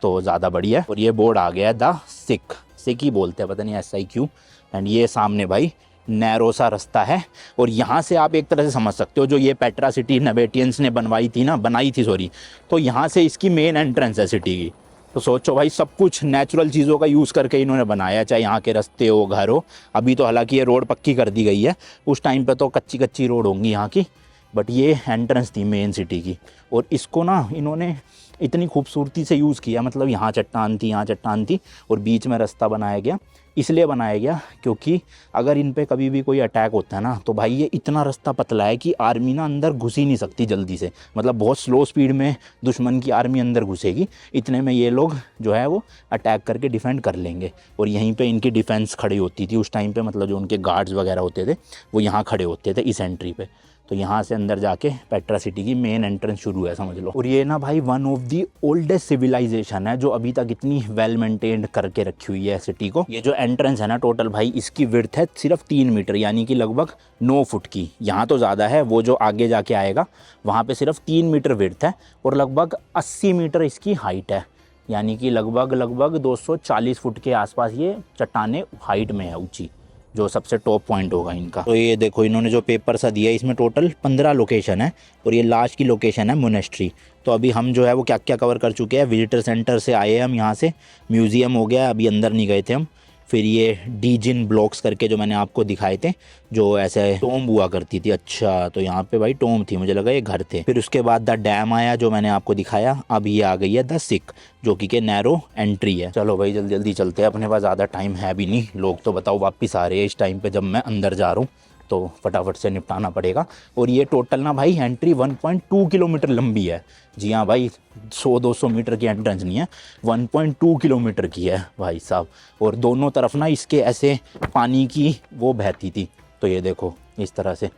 तो ज़्यादा बढ़िया है। और ये बोर्ड आ गया है द सिक ही बोलते हैं, पता नहीं SIQ। एंड ये सामने भाई नैरो सा रास्ता है, और यहाँ से आप एक तरह से समझ सकते हो जो ये पेट्रा सिटी नबेटियंस ने बनाई थी, तो यहाँ से इसकी मेन एंट्रेंस है सिटी की। तो सोचो भाई सब कुछ नेचुरल चीज़ों का यूज़ करके इन्होंने बनाया, चाहे यहाँ के रास्ते हो, घर हो। अभी तो हालांकि ये रोड पक्की कर दी गई है, उस टाइम पे तो कच्ची कच्ची रोड होंगी यहाँ की, बट ये एंट्रेंस थी मेन सिटी की। और इसको ना इन्होंने इतनी खूबसूरती से यूज़ किया, मतलब यहाँ चट्टान थी, यहाँ चट्टान थी और बीच में रास्ता बनाया गया। इसलिए बनाया गया क्योंकि अगर इन पे कभी भी कोई अटैक होता है ना, तो भाई ये इतना रास्ता पतला है कि आर्मी ना अंदर घुस ही नहीं सकती जल्दी से, मतलब बहुत स्लो स्पीड में दुश्मन की आर्मी अंदर घुसेगी, इतने में ये लोग जो है वो अटैक करके डिफेंड कर लेंगे। और यहीं पे इनकी डिफेंस खड़ी होती थी उस टाइम पे, मतलब जो उनके गार्ड्स वगैरह होते थे वो यहाँ खड़े होते थे इस एंट्री पे। तो यहाँ से अंदर जाके पेट्रा सिटी की मेन एंट्रेंस शुरू है समझ लो। और ये ना भाई one of the oldest civilisation है जो अभी तक इतनी वेल मेंटेन्ड करके रखी हुई है सिटी को। ये जो एंट्रेंस है ना टोटल भाई, इसकी विड्थ है सिर्फ 3 मीटर, यानी कि लगभग 9 फुट की। यहाँ तो ज़्यादा है, वो जो आगे जाके आएगा वहाँ पे सिर्फ 3 मीटर विड्थ है और लगभग 80 मीटर इसकी हाइट है, यानी कि लगभग 240 फुट के आसपास ये चट्टाने हाइट में है ऊंची, जो सबसे टॉप पॉइंट होगा इनका। तो ये देखो इन्होंने जो पेपर सा दिया है, इसमें टोटल 15 लोकेशन है और ये लास्ट की लोकेशन है मोनेस्ट्री। तो अभी हम जो है वो क्या क्या कवर कर चुके हैं। विजिटर सेंटर से आए हम यहाँ से, म्यूज़ियम हो गया, अभी अंदर नहीं गए थे हम। फिर ये डीजिन ब्लॉक्स करके जो मैंने आपको दिखाए थे, जो ऐसे टोम्ब हुआ करती थी। अच्छा, तो यहाँ पे भाई टोम्ब थी, मुझे लगा ये घर थे। फिर उसके बाद द डैम आया जो मैंने आपको दिखाया। अब ये आ गई है द सिक, जो कि नैरो एंट्री है। चलो भाई जल्दी जल्दी चलते हैं, अपने पास ज़्यादा टाइम है भी नहीं। लोग तो बताओ वापस आ रहे हैं इस टाइम पे जब मैं अंदर जा रहा हूँ, तो फटाफट से निपटाना पड़ेगा। और ये टोटल ना भाई एंट्री 1.2 किलोमीटर लंबी है। जी हाँ भाई, 100-200 मीटर की एंट्रेंस नहीं है, 1.2 किलोमीटर की है भाई साहब। और दोनों तरफ ना इसके ऐसे पानी की वो बहती थी, तो ये देखो इस तरह से,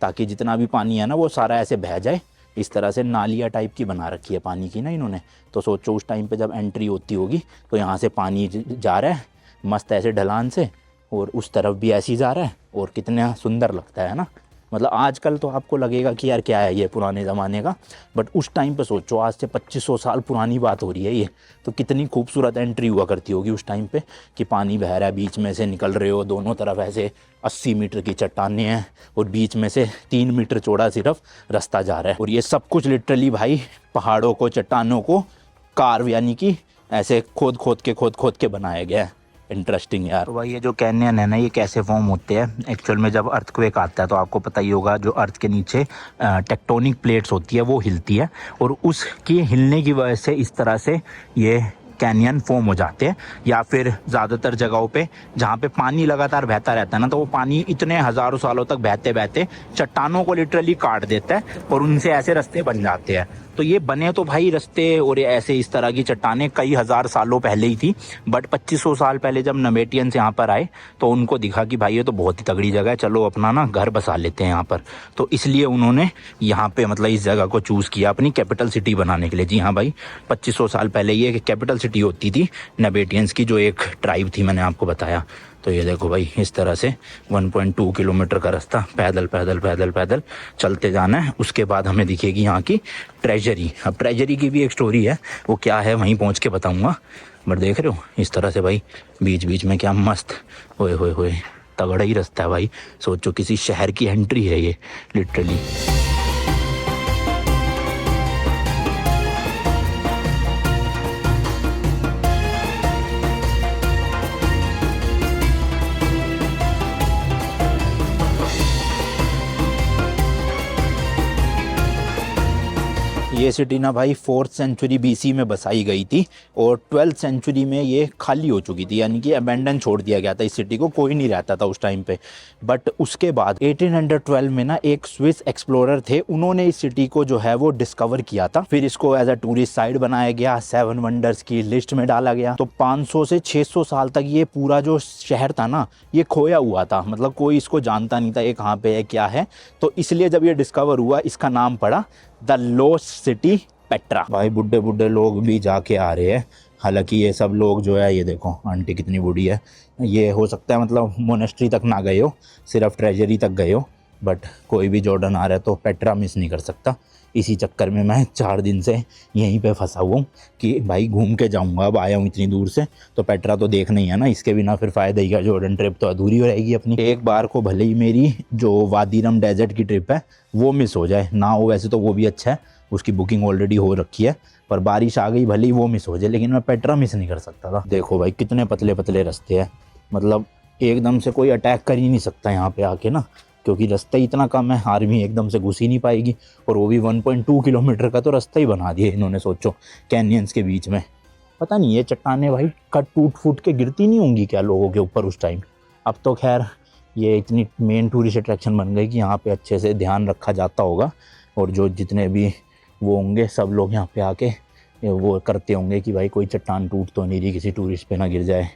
ताकि जितना भी पानी है ना वो सारा ऐसे बह जाए। इस तरह से नालिया टाइप की बना रखी है पानी की ना इन्होंने। तो सोचो उस टाइम पे जब एंट्री होती होगी तो यहाँ से पानी जा रहा है मस्त ऐसे ढलान से, और उस तरफ भी ऐसे ही जा रहा है, और कितना सुंदर लगता है ना। मतलब आजकल तो आपको लगेगा कि यार क्या है ये पुराने ज़माने का, बट उस टाइम पे सोचो, आज से 2500 साल पुरानी बात हो रही है ये, तो कितनी खूबसूरत एंट्री हुआ करती होगी उस टाइम पे, कि पानी बह रहा है, बीच में से निकल रहे हो, दोनों तरफ ऐसे 80 मीटर की चट्टानें हैं और बीच में से 3 मीटर चौड़ा सिर्फ रास्ता जा रहा है। और ये सब कुछ लिटरली भाई पहाड़ों को, चट्टानों को कार्व यानी कि ऐसे खोद खोद के बनाया गया है। इंटरेस्टिंग यार। तो भाई ये जो कैनियन है ना, ये कैसे फॉर्म होते हैं एक्चुअल में। जब अर्थक्वेक आता है तो आपको पता ही होगा, जो अर्थ के नीचे टेक्टोनिक प्लेट्स होती है वो हिलती है, और उसकी हिलने की वजह से इस तरह से ये कैनियन फॉर्म हो जाते हैं। या फिर ज़्यादातर जगहों पे जहाँ पे पानी लगातार बहता रहता है ना, तो वो पानी इतने हज़ारों सालों तक बहते बहते चट्टानों को लिटरली काट देता है और उनसे ऐसे रास्ते बन जाते हैं। तो ये बने तो भाई रास्ते और ऐसे इस तरह की चट्टानें कई हज़ार सालों पहले ही थी, बट 2500 साल पहले जब नबेटियंस यहाँ पर आए तो उनको दिखा कि भाई ये तो बहुत ही तगड़ी जगह है, चलो अपना ना घर बसा लेते हैं यहाँ पर। तो इसलिए उन्होंने यहाँ पे मतलब इस जगह को चूज़ किया अपनी कैपिटल सिटी बनाने के लिए। जी हाँ भाई, 2500 साल पहले ये कैपिटल सिटी होती थी नबेटियंस की, जो एक ट्राइब थी, मैंने आपको बताया। तो ये देखो भाई इस तरह से 1.2 किलोमीटर का रास्ता पैदल चलते जाना है। उसके बाद हमें दिखेगी यहाँ की ट्रेजरी। अब ट्रेजरी की भी एक स्टोरी है, वो क्या है वहीं पहुँच के बताऊँगा। बट देख रहे हो इस तरह से भाई बीच बीच में क्या मस्त, ओए होए होए, तगड़ा ही रास्ता है भाई। सोचो किसी शहर की एंट्री है ये लिटरली। ये सिटी ना भाई 4th सेंचुरी BC में बसाई गई थी और 12th सेंचुरी में ये खाली हो चुकी थी, यानी कि अबेंडन छोड़ दिया गया था इस सिटी को, कोई नहीं रहता था उस टाइम पे। बट उसके बाद 1812 में ना एक स्विस एक्सप्लोरर थे, उन्होंने इस सिटी को जो है वो डिस्कवर किया था। फिर इसको एज अ टूरिस्ट साइट बनाया गया, 7 वंडर्स की लिस्ट में डाला गया। तो 500 से 600 साल तक ये पूरा जो शहर था ना ये खोया हुआ था, मतलब कोई इसको जानता नहीं था ये कहाँ पे है क्या है। तो इसलिए जब ये डिस्कवर हुआ इसका नाम पड़ा द लॉस्ट सिटी पेट्रा। भाई बुढ़े बुढ़े लोग भी जाके आ रहे हैं, हालांकि ये सब लोग जो है, ये देखो आंटी कितनी बूढ़ी है, ये हो सकता है मतलब मोनेस्ट्री तक ना गए हो, सिर्फ ट्रेजरी तक गए हो, बट कोई भी जॉर्डन आ रहा है तो पेट्रा मिस नहीं कर सकता। इसी चक्कर में मैं 4 दिन से यहीं पे फंसा हुआ हूँ कि भाई घूम के जाऊँगा, अब आया हूँ इतनी दूर से तो पेट्रा तो देखना ही है ना, इसके बिना फिर फ़ायदा ही क्या, जॉर्डन ट्रिप तो अधूरी हो रहेगी अपनी। एक बार को भले ही मेरी जो वादी रम डेजर्ट की ट्रिप है वो मिस हो जाए ना हो, वैसे तो वो भी अच्छा है, उसकी बुकिंग ऑलरेडी हो रखी है, पर बारिश आ गई भले ही वो मिस हो जाए, लेकिन मैं पेट्रा मिस नहीं कर सकता था। देखो भाई कितने पतले पतले रास्ते हैं, मतलब एकदम से कोई अटैक कर ही नहीं सकता यहाँ पे आके ना, क्योंकि रास्ता ही इतना कम है, आर्मी एकदम से घुस ही नहीं पाएगी। और वो भी 1.2 किलोमीटर का तो रास्ता ही बना दिया इन्होंने, सोचो कैनियंस के बीच में। पता नहीं ये चट्टानें भाई कट टूट फूट के गिरती नहीं होंगी क्या लोगों के ऊपर उस टाइम। अब तो खैर ये इतनी मेन टूरिस्ट अट्रैक्शन बन गई कि यहाँ पे अच्छे से ध्यान रखा जाता होगा, और जो जितने भी वो होंगे सब लोग यहाँ पे आके वो करते होंगे कि भाई कोई चट्टान टूट तो नहीं रही, किसी टूरिस्ट पे ना गिर जाए,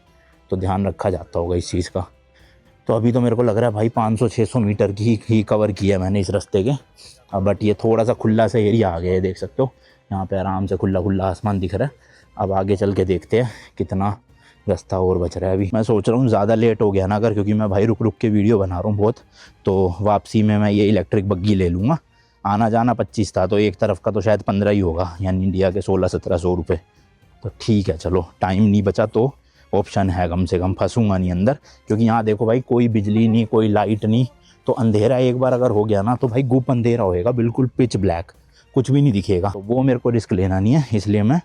तो ध्यान रखा जाता होगा इस चीज़ का। तो अभी तो मेरे को लग रहा है भाई 500-600 मीटर की ही कवर किया मैंने इस रास्ते के। अब बट ये थोड़ा सा खुला सा एरिया आ गया है, देख सकते हो यहाँ पे आराम से खुला खुला आसमान दिख रहा है। अब आगे चल के देखते हैं कितना रास्ता और बच रहा है। अभी मैं सोच रहा हूँ ज़्यादा लेट हो गया ना अगर, क्योंकि मैं भाई रुक रुक के वीडियो बना रहा हूँ बहुत, तो वापसी में मैं ये इलेक्ट्रिक बग्गी ले लूँगा। आना जाना 25 था, तो एक तरफ का तो शायद 15 ही होगा, यानी इंडिया के 1600-1700 रुपये। तो ठीक है चलो, टाइम नहीं बचा तो ऑप्शन है, कम से कम फंसूंगा नहीं अंदर। क्योंकि यहाँ देखो भाई कोई बिजली नहीं, कोई लाइट नहीं, तो अंधेरा एक बार अगर हो गया ना तो भाई गुप अंधेरा होएगा, बिल्कुल पिच ब्लैक, कुछ भी नहीं दिखेगा। तो वो मेरे को रिस्क लेना नहीं है, इसलिए मैं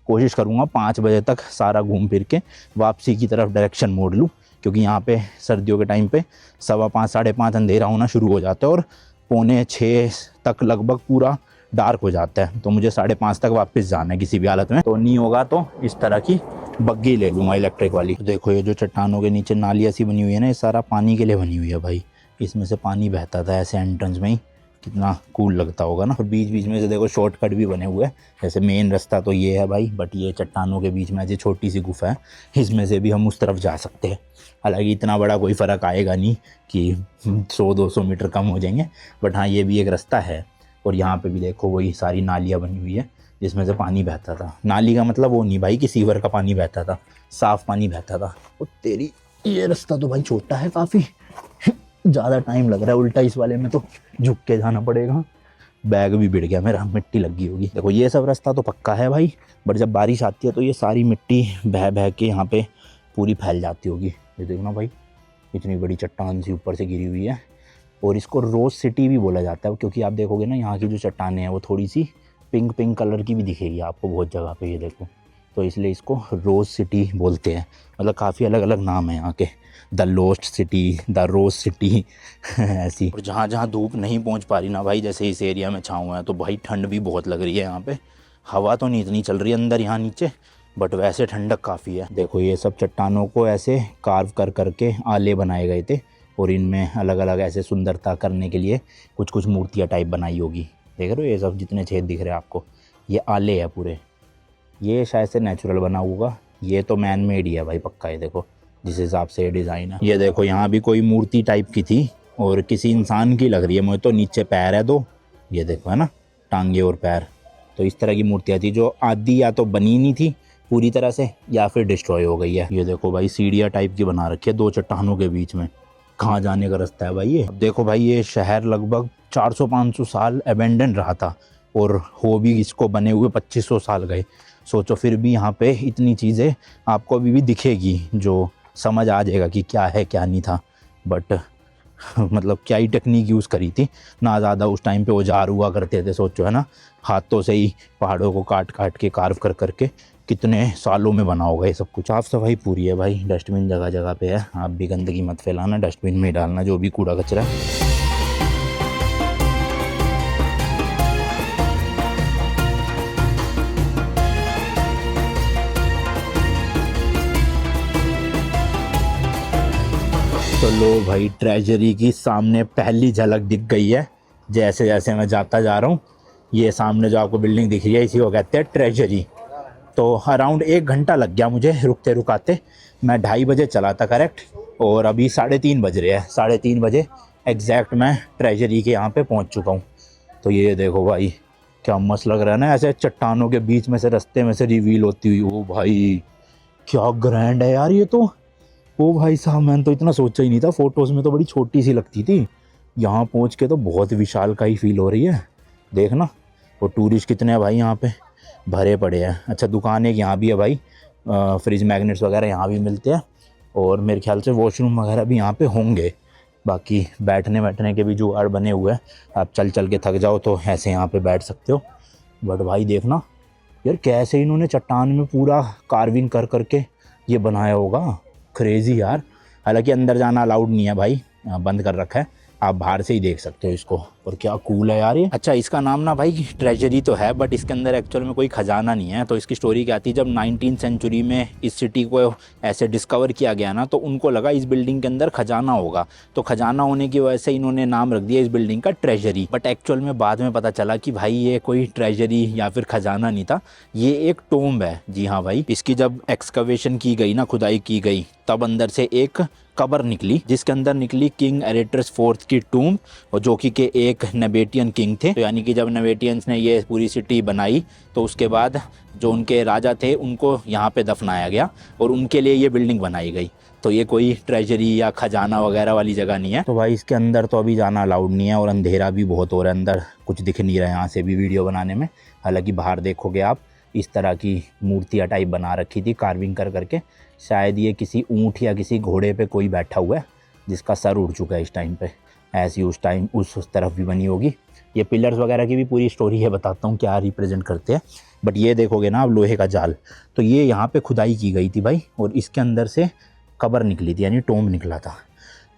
कोशिश करूँगा 5 बजे तक सारा घूम फिर के वापसी की तरफ डायरेक्शन मोड़ लूँ। क्योंकि यहाँ पे सर्दियों के टाइम पे 5:15 5:30 अंधेरा होना शुरू हो जाता है और 5:45 तक लगभग पूरा डार्क हो जाता है। तो मुझे 5:30 तक वापस जाना है किसी भी हालत में। तो नहीं होगा तो इस तरह की बग्गी ले लूँगा इलेक्ट्रिक वाली। तो देखो ये जो चट्टानों के नीचे नालियाँ सी बनी हुई है ना, ये सारा पानी के लिए बनी हुई है भाई। इसमें से पानी बहता था ऐसे एंट्रेंस में ही, कितना कूल लगता होगा ना। और बीच बीच में से देखो शॉर्टकट भी बने हुए हैं, जैसे मेन रास्ता तो ये है भाई, बट ये चट्टानों के बीच में ऐसी छोटी सी गुफा है, इसमें से भी हम उस तरफ जा सकते हैं। हालांकि इतना बड़ा कोई फ़र्क आएगा नहीं कि 100-200 मीटर कम हो जाएंगे, बट हाँ ये भी एक रास्ता है। और यहाँ पे भी देखो वही सारी नालियाँ बनी हुई है जिसमें से पानी बहता था। नाली का मतलब वो नहीं भाई कि सीवर का पानी बहता था, साफ़ पानी बहता था। और तेरी ये रास्ता तो भाई छोटा है काफ़ी, ज़्यादा टाइम लग रहा है उल्टा इस वाले में, तो झुक के जाना पड़ेगा। बैग भी बिड़ गया मेरा, मिट्टी लगी होगी। देखो ये सब रास्ता तो पक्का है भाई, बट जब बारिश आती है तो ये सारी मिट्टी बह बह के यहाँ पे पूरी फैल जाती होगी। ये देखना भाई इतनी बड़ी चट्टान सी ऊपर से गिरी हुई है। और इसको रोज़ सिटी भी बोला जाता है, क्योंकि आप देखोगे ना यहाँ की जो चट्टानें हैं वो थोड़ी सी पिंक पिंक कलर की भी दिखेगी आपको बहुत जगह पे, ये देखो। तो इसलिए इसको रोज़ सिटी बोलते हैं। मतलब काफ़ी अलग अलग नाम है यहाँ के, the lost city, the rose city ऐसी। और जहाँ जहाँ धूप नहीं पहुँच पा रही ना भाई, जैसे इस एरिया में छाँव है, तो भाई ठंड भी बहुत लग रही है यहाँ पे। हवा तो नहीं इतनी चल रही है अंदर यहाँ नीचे, बट वैसे ठंडक काफ़ी है। देखो ये सब चट्टानों को ऐसे कार्व कर करके आले बनाए गए थे, और इनमें अलग अलग ऐसे सुंदरता करने के लिए कुछ कुछ मूर्तियाँ टाइप बनाई होगी। देख रहे हो ये सब जितने छेद दिख रहे हैं आपको, ये आले हैं पूरे। ये शायद से नेचुरल बना होगा, ये तो मैन मेड ही है भाई पक्का। ये देखो जिस हिसाब से ये डिज़ाइन है। ये देखो यहाँ भी कोई मूर्ति टाइप की थी, और किसी इंसान की लग रही है मुझे तो। नीचे पैर है दो, ये देखो है ना, टांगे और पैर। तो इस तरह की मूर्तियाँ थी जो आधी या तो बनी नहीं थी पूरी तरह से, या फिर डिस्ट्रॉय हो गई है। ये देखो भाई सीढ़ियाँ टाइप की बना रखी है दो चट्टानों के बीच में। कहाँ जाने का रास्ता है भाई ये। अब देखो भाई ये शहर लगभग 400-500 साल अबेंडन रहा था, और हो भी इसको बने हुए 2500 साल गए। सोचो फिर भी यहाँ पे इतनी चीज़ें आपको अभी भी दिखेगी, जो समझ आ जाएगा कि क्या है क्या नहीं था। बट मतलब क्या ही टेक्निक यूज़ करी थी ना, ज़्यादा उस टाइम पे औजार हुआ करते थे। सोचो है ना, हाथों से ही पहाड़ों को काट काट के कार्व कर करके कितने सालों में बना होगा ये सब कुछ। साफ सफाई पूरी है भाई, डस्टबिन जगह जगह पे है। आप भी गंदगी मत फैलाना, डस्टबिन में ही डालना जो भी कूड़ा कचरा है। तो लो भाई ट्रेजरी की सामने पहली झलक दिख गई है। जैसे जैसे मैं जाता जा रहा हूँ, ये सामने जो आपको बिल्डिंग दिख रही है इसी को कहते हैं ट्रेजरी। तो अराउंड 1 घंटा लग गया मुझे रुकते रुकाते। मैं 2:30 बजे चला था करेक्ट, और अभी 3:30 बज रहे हैं। 3:30 बजे एग्जैक्ट मैं ट्रेजरी के यहाँ पे पहुँच चुका हूँ। तो ये देखो भाई क्या मस्त लग रहा है ना, ऐसे चट्टानों के बीच में से रास्ते में से रिवील होती हुई। ओ भाई क्या ग्रैंड है यार ये तो। ओ भाई साहब मैंने तो इतना सोचा ही नहीं था, फ़ोटोज़ में तो बड़ी छोटी सी लगती थी, यहाँ पहुँच के तो बहुत विशाल का ही फील हो रही है। देखना वो टूरिस्ट कितने हैं भाई यहाँ पे भरे पड़े हैं। अच्छा दुकानें यहाँ भी है भाई, फ्रिज मैग्नेट्स वगैरह यहाँ भी मिलते हैं, और मेरे ख्याल से वॉशरूम वगैरह भी यहाँ पे होंगे। बाकी बैठने बैठने के भी जुगाड़ बने हुए हैं, आप चल चल के थक जाओ तो ऐसे यहाँ पे बैठ सकते हो। बट भाई देखना यार कैसे इन्होंने चट्टान में पूरा कार्विंग कर करके ये बनाया होगा, क्रेज़ी यार। हालांकि अंदर जाना अलाउड नहीं है भाई, बंद कर रखा है, आप बाहर से ही देख सकते हो इसको। और क्या कूल है यार ये। अच्छा, इसका नाम ना भाई ट्रेजरी तो है, बट इसके अंदर एक्चुअल में कोई खजाना नहीं है। तो इसकी स्टोरी क्या थी, जब 19th सेंचुरी में इस सिटी को ऐसे डिस्कवर किया गया ना, तो उनको लगा इस बिल्डिंग के अंदर खजाना होगा, तो खजाना होने की वजह से इन्होंने नाम रख दिया इस बिल्डिंग का ट्रेजरी। बट एक्चुअल में बाद में पता चला कि भाई ये कोई ट्रेजरी या फिर खजाना नहीं था, ये एक टोम्ब है। जी हाँ भाई, इसकी जब एक्सकवेशन की गई ना, खुदाई की गई, तब अंदर से एक कब्र निकली, जिसके अंदर निकली किंग एरेटस IV की टूम, और जो कि के एक नेबेटियन किंग थे। तो यानी कि जब नेबेटियंस ने ये पूरी सिटी बनाई, तो उसके बाद जो उनके राजा थे उनको यहाँ पे दफनाया गया और उनके लिए ये बिल्डिंग बनाई गई। तो ये कोई ट्रेजरी या खजाना वगैरह वाली जगह नहीं है। तो भाई इसके अंदर तो अभी जाना अलाउड नहीं है, और अंधेरा भी बहुत हो रहा है, अंदर कुछ दिख नहीं रहा है यहाँ से भी वीडियो बनाने में। हालांकि बाहर देखोगे आप, इस तरह की मूर्तियाँ टाइप बना रखी थी कार्विंग कर करके। शायद ये किसी ऊँट या किसी घोड़े पे कोई बैठा हुआ है जिसका सर उड़ चुका है इस टाइम पे, ऐसी उस टाइम उस तरफ भी बनी होगी। ये पिलर्स वगैरह की भी पूरी स्टोरी है, बताता हूँ क्या रिप्रेजेंट करते हैं। बट ये देखोगे ना आप, लोहे का जाल, तो ये यहाँ पे खुदाई की गई थी भाई, और इसके अंदर से कब्र निकली थी, यानी टोम्ब निकला था।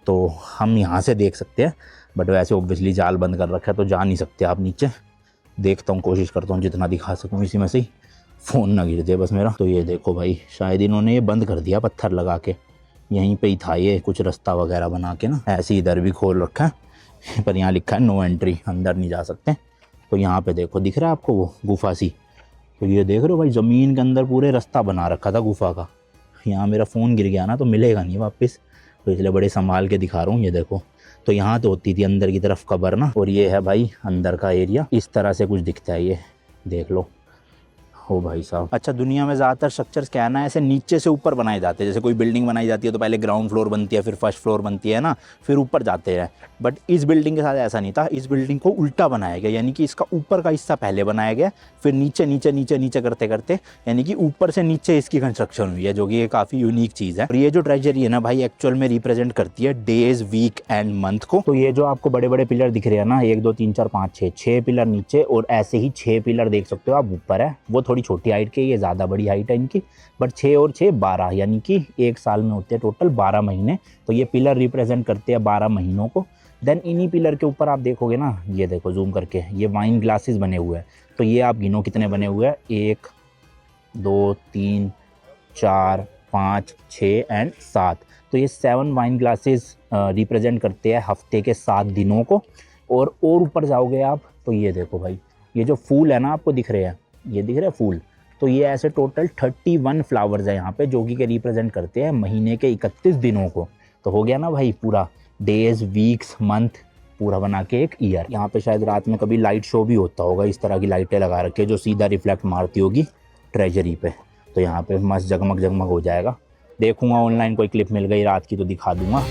तो हम यहाँ से देख सकते हैं, बट वैसे ओब्वियसली जाल बंद कर रखा है तो जा नहीं सकते आप नीचे। देखता हूँ, कोशिश करता हूँ जितना दिखा सकूँ इसी में से ही, फ़ोन ना गिर जाए बस मेरा। तो ये देखो भाई, शायद इन्होंने ये बंद कर दिया पत्थर लगा के, यहीं पे ही था ये, कुछ रास्ता वगैरह बना के ना, ऐसे इधर भी खोल रखा है, पर यहाँ लिखा है नो एंट्री, अंदर नहीं जा सकते। तो यहाँ पे देखो, दिख रहा है आपको वो गुफा सी, तो ये देख रहे हो भाई, ज़मीन के अंदर पूरे रास्ता बना रखा था गुफा का। यहाँ मेरा फ़ोन गिर गया ना तो मिलेगा नहीं वापस, तो इसलिए बड़े संभाल के दिखा रहा हूँ। ये देखो, तो यहाँ तो होती थी अंदर की तरफ कब्र ना, और ये है भाई अंदर का एरिया, इस तरह से कुछ दिखता है, ये देख लो। हो भाई साहब। अच्छा, दुनिया में ज़्यादातर स्ट्रक्चर्स क्या है ना, ऐसे नीचे से ऊपर बनाए जाते हैं। जैसे कोई बिल्डिंग बनाई जाती है तो पहले ग्राउंड फ्लोर बनती है, फिर फर्स्ट फ्लोर बनती है ना, फिर ऊपर जाते हैं। बट इस बिल्डिंग के साथ ऐसा नहीं था, इस बिल्डिंग को उल्टा बनाया गया, यानी कि इसका ऊपर का हिस्सा पहले बनाया गया, फिर नीचे नीचे नीचे नीचे करते करते, यानी कि ऊपर से नीचे इसकी कंस्ट्रक्शन हुई है, जो कि काफ़ी यूनिक चीज़ है। और ये जो ट्रेजरी है ना भाई, एक्चुअल में रिप्रेजेंट करती है डेज, वीक एंड मंथ को। तो ये जो आपको बड़े बड़े पिलर दिख रहे हैं ना, 1 2 3 4 5 6, 6 पिलर नीचे, और ऐसे ही 6 पिलर देख सकते हो आप ऊपर है। वो थोड़ी छोटी हाइट के, ये ज़्यादा बड़ी हाइट है इनकी, बट 6 और 6 12, यानी कि एक साल में होते हैं टोटल 12 महीने। तो ये पिलर रिप्रेजेंट करते हैं 12 महीनों को। देन इन्हीं पिलर के ऊपर आप देखोगे ना, ये देखो जूम करके, ये वाइन ग्लासेस बने हुए हैं। तो ये आप गिनो कितने बने हुए हैं, 1 2 3 4 5 6 एंड 7। तो ये 7 वाइन ग्लासेस रिप्रेजेंट करते हैं हफ्ते के 7 दिनों को। और ऊपर जाओगे आप तो ये देखो भाई, ये जो फूल है ना आपको दिख रहे हैं, ये दिख रहे हैं फूल, तो ये ऐसे टोटल 31 फ्लावर्स है यहाँ पे, जो कि रिप्रेजेंट करते हैं महीने के 31 दिनों को। तो हो गया ना भाई पूरा, डेज, वीक्स, मंथ पूरा बना के एक ईयर। यहाँ पे शायद रात में कभी लाइट शो भी होता होगा, इस तरह की लाइटें लगा रखी है जो सीधा रिफ्लेक्ट मारती होगी ट्रेजरी पे। तो यहाँ पे मस्त जगमग जगमग हो जाएगा। देखूंगा ऑनलाइन कोई क्लिप मिल गई रात की तो दिखा दूंगा।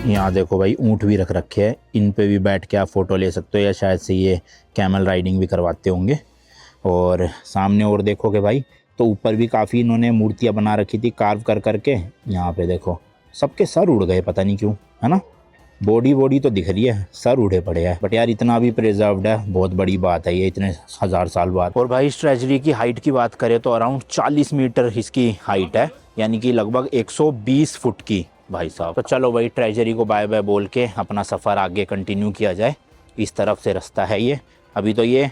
यहाँ देखो भाई, ऊँट भी रख रखे हैं, इन पे भी बैठ के आप फ़ोटो ले सकते हो, या शायद से ये कैमल राइडिंग भी करवाते होंगे। और सामने और देखोगे भाई, तो ऊपर भी काफ़ी इन्होंने मूर्तियाँ बना रखी थी कार्व कर करके। यहाँ पे देखो, सबके सर उड़ गए, पता नहीं क्यों, है ना। बॉडी तो दिख रही है, सर उड़े पड़े हैं, बट यार इतना भी प्रिजर्व्ड है, बहुत बड़ी बात है ये, इतने 1000 साल बाद। और भाई इस ट्रेजरी की हाइट की बात करें तो अराउंड 40 मीटर इसकी हाइट है, यानी कि लगभग 120 फुट की भाई साहब। तो चलो भाई, ट्रेजरी को बाय बाय बोल के अपना सफ़र आगे कंटिन्यू किया जाए। इस तरफ से रास्ता है ये। अभी तो ये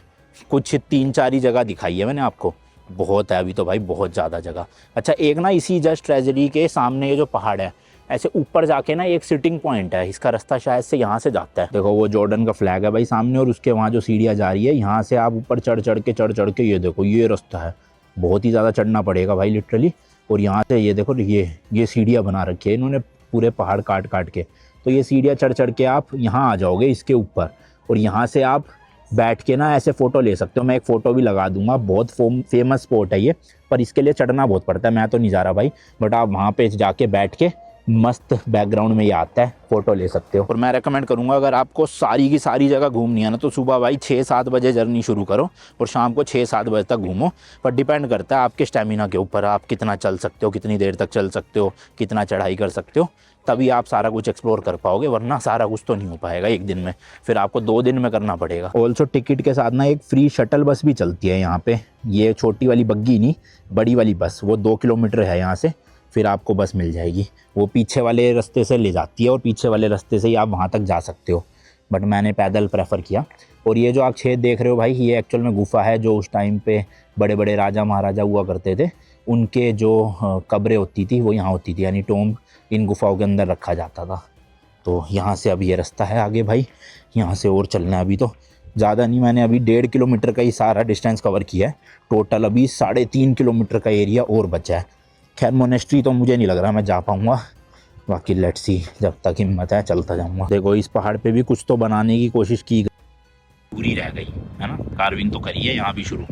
कुछ 3-4 ही जगह दिखाई है मैंने आपको, बहुत है अभी तो भाई, बहुत ज़्यादा जगह। अच्छा, एक ना इसी जस्ट ट्रेजरी के सामने ये जो पहाड़ है, ऐसे ऊपर जाके ना एक सिटिंग पॉइंट है, इसका रास्ता शायद से यहाँ से जाता है। देखो वो जॉर्डन का फ्लैग है भाई सामने, और उसके वहाँ जो सीढ़ियाँ जा रही है, यहाँ से आप ऊपर चढ़ चढ़ के ये देखो, ये रास्ता है, बहुत ही ज़्यादा चढ़ना पड़ेगा भाई लिटरली। और यहाँ से ये देखो, ये सीढ़ियाँ बना रखी है इन्होंने पूरे पहाड़ काट के। तो ये सीढ़ियाँ चढ़ के आप यहाँ आ जाओगे इसके ऊपर, और यहाँ से आप बैठ के ना ऐसे फ़ोटो ले सकते हो। मैं एक फ़ोटो भी लगा दूंगा, बहुत फेमस स्पॉट है ये, पर इसके लिए चढ़ना बहुत पड़ता है, मैं तो नहीं जा रहा भाई। बट आप वहाँ पे जाके बैठ के मस्त बैकग्राउंड में ये आता है, फ़ोटो ले सकते हो। और मैं रेकमेंड करूँगा अगर आपको सारी की सारी जगह घूमनी है ना, तो सुबह भाई 6-7 बजे जर्नी शुरू करो और शाम को 6-7 बजे तक घूमो। पर डिपेंड करता है आपके स्टेमिना के ऊपर, आप कितना चल सकते हो, कितनी देर तक चल सकते हो, कितना चढ़ाई कर सकते हो, तभी आप सारा कुछ एक्सप्लोर कर पाओगे, वरना सारा कुछ तो नहीं हो पाएगा एक दिन में, फिर आपको 2 दिन में करना पड़ेगा। ऑल्सो टिकट के साथ ना एक फ्री शटल बस भी चलती है यहाँ पे, ये छोटी वाली बग्गी नहीं, बड़ी वाली बस, वो 2 किलोमीटर है यहाँ से, फिर आपको बस मिल जाएगी, वो पीछे वाले रास्ते से ले जाती है और पीछे वाले रास्ते से ही आप वहाँ तक जा सकते हो, बट मैंने पैदल प्रेफर किया। और ये जो आप छेद देख रहे हो भाई, ये एक्चुअल में गुफा है जो उस टाइम पे बड़े बड़े राजा महाराजा हुआ करते थे, उनके जो कब्रें होती थी वो यहाँ होती थी, यानी टोम्ब इन गुफाओं के अंदर रखा जाता था। तो यहाँ से अभी ये रास्ता है आगे भाई, यहाँ से और चलना है अभी, तो ज़्यादा नहीं, मैंने अभी 1.5 किलोमीटर का ही सारा डिस्टेंस कवर किया है, टोटल अभी 3.5 किलोमीटर का एरिया और बचा है। खैर मोनेस्ट्री तो मुझे नहीं लग रहा मैं जा पाऊँगा, बाकी लेट्स सी, जब तक हिम्मत है चलता जाऊँगा। देखो इस पहाड़ पे भी कुछ तो बनाने की कोशिश की गई, पूरी रह गई है ना, कार्विंग तो करी है यहाँ भी शुरू,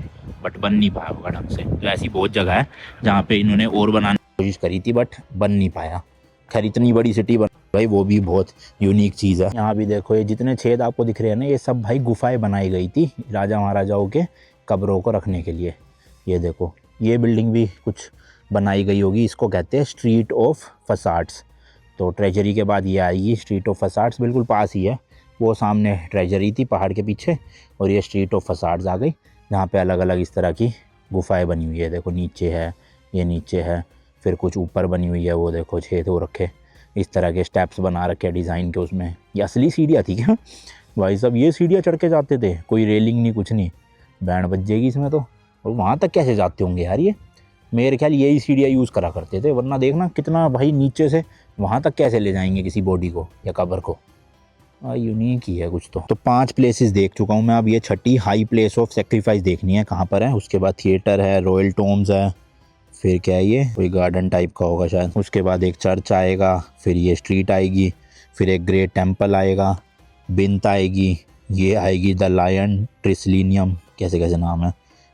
बट बन नहीं पाया होगा ढंग से। तो ऐसी बहुत जगह है जहाँ पे इन्होंने और बनाने की कोशिश करी थी बट बन नहीं पाया। खैर इतनी बड़ी सिटी बन भाई, वो भी बहुत यूनिक चीज़ है। यहाँ भी देखो ये जितने छेद आपको दिख रहे हैं ना, ये सब भाई गुफाएं बनाई गई थी राजा महाराजाओं के कब्रों को रखने के लिए। ये देखो ये बिल्डिंग भी कुछ बनाई गई होगी, इसको कहते हैं स्ट्रीट ऑफ फसाड्स। तो ट्रेजरी के बाद ये आएगी स्ट्रीट ऑफ फसाड्स, बिल्कुल पास ही है, वो सामने ट्रेजरी थी पहाड़ के पीछे, और ये स्ट्रीट ऑफ फसाड्स आ गई, जहाँ पे अलग अलग इस तरह की गुफाएं बनी हुई है। देखो नीचे है, ये नीचे है, फिर कुछ ऊपर बनी हुई है, वो देखो छेद हो रखे, इस तरह के स्टेप्स बना रखे डिज़ाइन के उसमें। ये असली सीढ़ियाँ थी क्या भाई साहब, ये सीढ़ियाँ चढ़ के जाते थे, कोई रेलिंग नहीं कुछ नहीं, बैंड बज जाएगी इसमें तो। और वहाँ तक कैसे जाते होंगे यार, ये मेरे ख्याल यही सीढ़ियाँ यूज़ करा करते थे, वरना देखना कितना भाई नीचे से वहाँ तक कैसे ले जाएंगे किसी बॉडी को या कब्र को, यूनिक ही है कुछ तो 5 प्लेसेस देख चुका हूँ मैं, अब ये 6ठी हाई प्लेस ऑफ सेक्रीफाइस देखनी है कहाँ पर है। उसके बाद थिएटर है, रॉयल टॉम्ब्स है, फिर क्या है ये कोई गार्डन टाइप का होगा शायद, उसके बाद एक चर्च आएगा, फिर ये स्ट्रीट आएगी, फिर एक ग्रेट टेम्पल आएगा, बिंत आएगी, ये आएगी द लायन ट्रिसलिनियम, कैसे कैसे नाम है,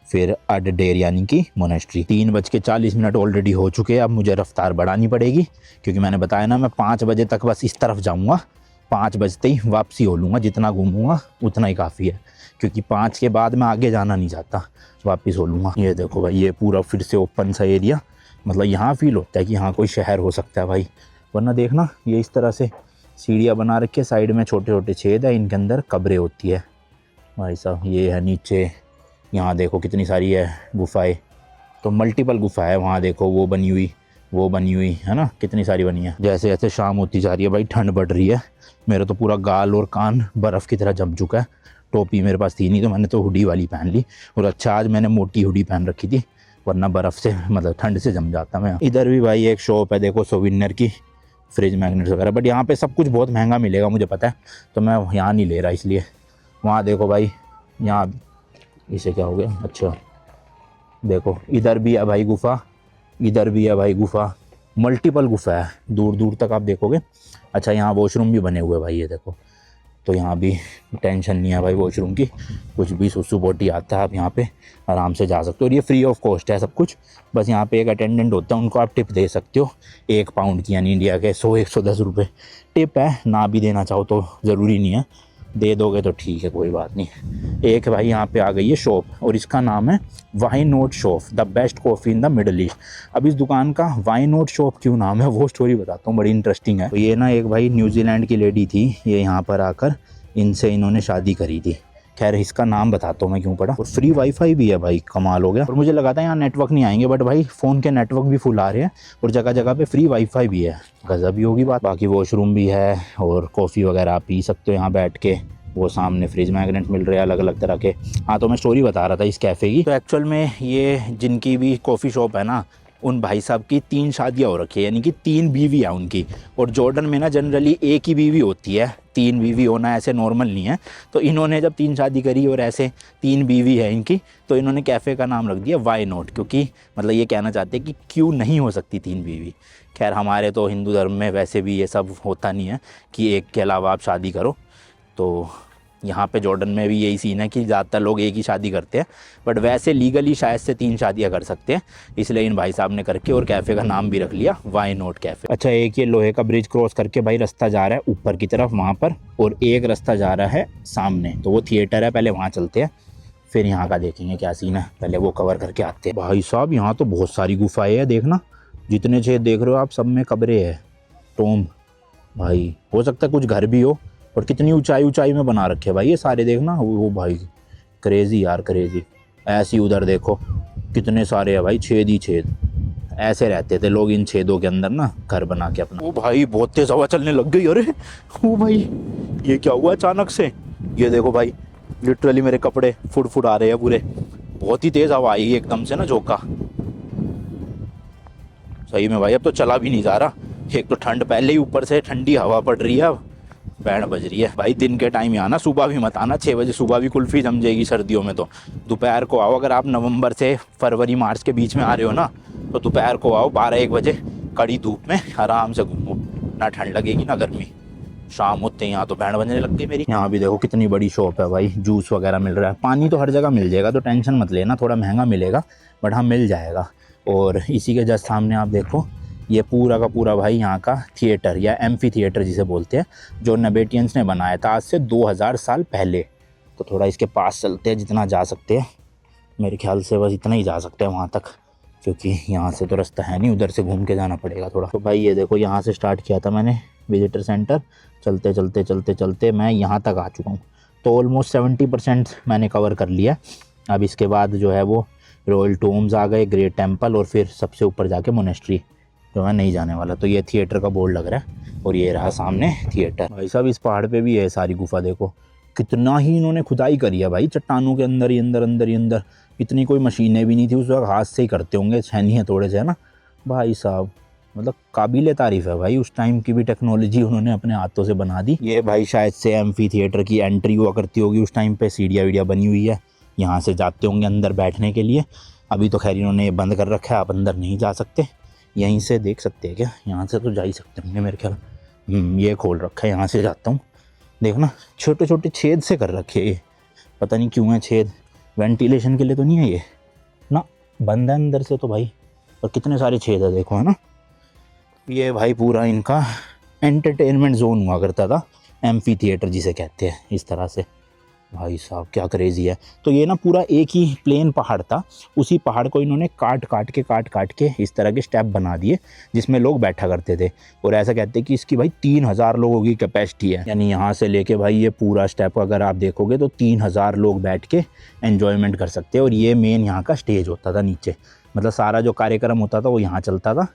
फिर अड डेर यानी कि मोनेस्ट्री। 3:40 ऑलरेडी हो चुके हैं, अब मुझे रफ्तार बढ़ानी पड़ेगी, क्योंकि मैंने बताया ना मैं 5 बजे तक बस इस तरफ जाऊँगा, 5 बजते ही वापसी हो लूँगा, जितना घूमूंगा उतना ही काफ़ी है, क्योंकि 5 के बाद मैं आगे जाना नहीं चाहता, वापस हो लूँगा। ये देखो भाई ये पूरा फिर से ओपन सा एरिया, मतलब यहाँ फील होता है कि यहाँ कोई शहर हो सकता है भाई, वरना देखना ये इस तरह से सीढ़ियाँ बना रखी है, साइड में छोटे छोटे छेद है, इनके अंदर कब्रें होती है भाई साहब। ये है नीचे, यहाँ देखो कितनी सारी है गुफाएँ, तो मल्टीपल गुफा है, वहाँ देखो वो बनी हुई, वो बनी हुई है ना, कितनी सारी बनी है। जैसे जैसे शाम होती जा रही है भाई ठंड बढ़ रही है, मेरा तो पूरा गाल और कान बर्फ़ की तरह जम चुका है। टोपी मेरे पास थी नहीं तो मैंने तो हुडी वाली पहन ली, और अच्छा आज मैंने मोटी हुडी पहन रखी थी, वरना बर्फ़ से मतलब ठंड से जम जाता मैं। इधर भी भाई एक शॉप है देखो सोविनियर की, फ्रिज मैग्नेट्स वगैरह, बट यहाँ पे सब कुछ बहुत महंगा मिलेगा मुझे पता है, तो मैं यहाँ नहीं ले रहा इसलिए। वहाँ देखो भाई, यहाँ इसे क्या हो गया, अच्छा देखो इधर भी है भाई गुफा, इधर भी है भाई गुफा, मल्टीपल गुफा है दूर दूर तक आप देखोगे। अच्छा यहाँ वॉशरूम भी बने हुए भाई, ये देखो, तो यहाँ भी टेंशन नहीं है भाई वॉशरूम की, कुछ भी सुसु पोटी आता है आप यहाँ पे आराम से जा सकते हो, और ये फ्री ऑफ कॉस्ट है सब कुछ। बस यहाँ पे एक अटेंडेंट होता है, उनको आप टिप दे सकते हो, 1 पाउंड की, यानी इंडिया के 100-110 रुपये टिप है, ना भी देना चाहो तो ज़रूरी नहीं है, दे दोगे तो ठीक है कोई बात नहीं। एक भाई यहाँ पे आ गई है शॉप, और इसका नाम है wine note shop, the best coffee in the middle east. अब इस दुकान का वाइन नोट शॉप क्यों नाम है वो स्टोरी बताता हूँ, बड़ी इंटरेस्टिंग है। तो ये ना एक भाई न्यूजीलैंड की लेडी थी, ये यहाँ पर आकर इनसे इन्होंने शादी करी थी, खैर इसका नाम बताता हूँ मैं क्यों पड़ा। और फ्री वाईफाई भी है भाई, कमाल हो गया। और मुझे लगा था यहाँ नेटवर्क नहीं आएंगे, बट भाई फ़ोन के नेटवर्क भी फुल आ रहे हैं, और जगह जगह पे फ्री वाईफाई भी है, गज़ब ही होगी बात। बाकी वॉशरूम भी है, और कॉफ़ी वगैरह आप पी सकते हो यहाँ बैठ के, वो सामने फ्रिज मैग्नेट मिल रहे हैं अलग अलग तरह के। हाँ तो मैं स्टोरी बता रहा था इस कैफ़े की, तो एक्चुअल में ये जिनकी भी कॉफ़ी शॉप है ना, उन भाई साहब की 3 शादियाँ हो रखी है, यानी कि 3 बीवी है उनकी। और जॉर्डन में ना जनरली एक ही बीवी होती है, 3 बीवी होना ऐसे नॉर्मल नहीं है। तो इन्होंने जब 3 शादी करी और ऐसे 3 बीवी है इनकी, तो इन्होंने कैफ़े का नाम रख दिया वाई नॉट, क्योंकि मतलब ये कहना चाहते हैं कि क्यों नहीं हो सकती 3 बीवी। खैर हमारे तो हिंदू धर्म में वैसे भी ये सब होता नहीं है कि एक के अलावा आप शादी करो, तो यहाँ पे जॉर्डन में भी यही सीन है कि ज़्यादातर लोग एक ही शादी करते हैं, बट वैसे लीगली शायद से 3 शादियाँ कर सकते हैं, इसलिए इन भाई साहब ने करके और कैफ़े का नाम भी रख लिया वाई नॉट कैफ़े। अच्छा, एक ये लोहे का ब्रिज क्रॉस करके भाई रास्ता जा रहा है ऊपर की तरफ वहाँ पर, और एक रास्ता जा रहा है सामने, तो वो थिएटर है, पहले वहाँ चलते हैं फिर यहाँ का देखेंगे क्या सीन है, पहले वो कवर करके आते हैं। भाई साहब यहाँ तो बहुत सारी गुफाएं हैं, देखना जितने छेद देख रहे हो आप सब में कब्रें है, टोम। भाई हो सकता है कुछ घर भी हो, और कितनी ऊंचाई में बना रखे भाई ये सारे, देखना वो भाई क्रेजी यार क्रेजी। ऐसी उधर देखो कितने सारे है भाई, छेद ही छेद, ऐसे रहते थे लोग इन छेदों के अंदर ना घर बना के अपना। ओ भाई बहुत तेज हवा चलने लग गई, अरे ओ भाई ये क्या हुआ अचानक से, ये देखो भाई लिटरली मेरे कपड़े फुट आ रहे हैं पूरे, बहुत ही तेज हवा आई एकदम से ना झोंका। सही में भाई अब तो चला भी नहीं जा रहा, एक तो ठंड पहले ही ऊपर से ठंडी हवा पड़ रही है, अब बैंड बज रही है। भाई दिन के टाइम ही आना, सुबह भी मत आना, 6 बजे सुबह भी कुल्फी जम जाएगी सर्दियों में, तो दोपहर को आओ। अगर आप नवंबर से फरवरी मार्च के बीच में आ रहे हो ना, तो दोपहर को आओ 12-1 बजे, कड़ी धूप में आराम से घूमो, ना ठंड लगेगी ना गर्मी। शाम होते यहाँ तो बैंड बजने लग गई मेरी। यहाँ भी देखो कितनी बड़ी शॉप है भाई, जूस वगैरह मिल रहा है, पानी तो हर जगह मिल जाएगा, तो टेंशन मत लेना, थोड़ा महंगा मिलेगा बट हाँ मिल जाएगा। और इसी के जस्ट सामने आप देखो ये पूरा का पूरा भाई यहाँ का थिएटर या एम्फी थिएटर जिसे बोलते हैं, जो नेबेटियंस ने बनाया था आज से 2000 साल पहले। तो थोड़ा इसके पास चलते हैं जितना जा सकते हैं, मेरे ख्याल से बस इतना ही जा सकते हैं वहाँ तक, क्योंकि यहाँ से तो रास्ता है नहीं, उधर से घूम के जाना पड़ेगा थोड़ा। तो भाई ये देखो यहाँ से स्टार्ट किया था मैंने विजिटर सेंटर, चलते मैं यहाँ तक आ चुका हूँ, तो ऑलमोस्ट 70% मैंने कवर कर लिया। अब इसके बाद जो है वो रॉयल टोम्स आ गए, ग्रेट टेम्पल, और फिर सबसे ऊपर जाके मोनेस्ट्री जो मैं नहीं जाने वाला। तो ये थिएटर का बोर्ड लग रहा है, और ये रहा सामने थिएटर। भाई साहब इस पहाड़ पे भी है सारी गुफा, देखो कितना ही इन्होंने खुदाई करी है भाई, चट्टानों के अंदर ही अंदर। इतनी कोई मशीनें भी नहीं थी उस वक्त, हाथ से ही करते होंगे, छेनी है थोड़े से है ना भाई साहब, मतलब काबिल तारीफ़ है भाई, उस टाइम की भी टेक्नोलॉजी उन्होंने अपने हाथों से बना दी। ये भाई शायद से एम्फी थिएटर की एंट्री हुआ करती होगी उस टाइम पे, सीढ़ियाँ वीडिया बनी हुई है, यहाँ से जाते होंगे अंदर बैठने के लिए। अभी तो खैर इन्होंने बंद कर रखा है, आप अंदर नहीं जा सकते, यहीं से देख सकते हैं क्या, यहाँ से तो जा ही सकते होंगे मेरे ख्याल। ये खोल रखा है, यहाँ से जाता हूँ, देखना छोटे छोटे छेद से कर रखे ये, पता नहीं क्यों है छेद, वेंटिलेशन के लिए तो नहीं है ये ना, बंद है अंदर से तो भाई, और कितने सारे छेद है देखो है ना। ये भाई पूरा इनका एंटरटेनमेंट जोन हुआ करता था, एम्फी थिएटर जिसे कहते हैं इस तरह से। भाई साहब क्या क्रेजी है। तो ये ना पूरा एक ही प्लेन पहाड़ था, उसी पहाड़ को इन्होंने काट के इस तरह के स्टेप बना दिए जिसमें लोग बैठा करते थे, और ऐसा कहते हैं कि इसकी भाई 3000 लोगों की कैपेसिटी है, यानी यहाँ से लेके भाई ये पूरा स्टेप अगर आप देखोगे तो 3000 लोग बैठ के एन्जॉयमेंट कर सकते हैं। और ये मेन यहाँ का स्टेज होता था नीचे, मतलब सारा जो कार्यक्रम होता था वो यहाँ चलता था,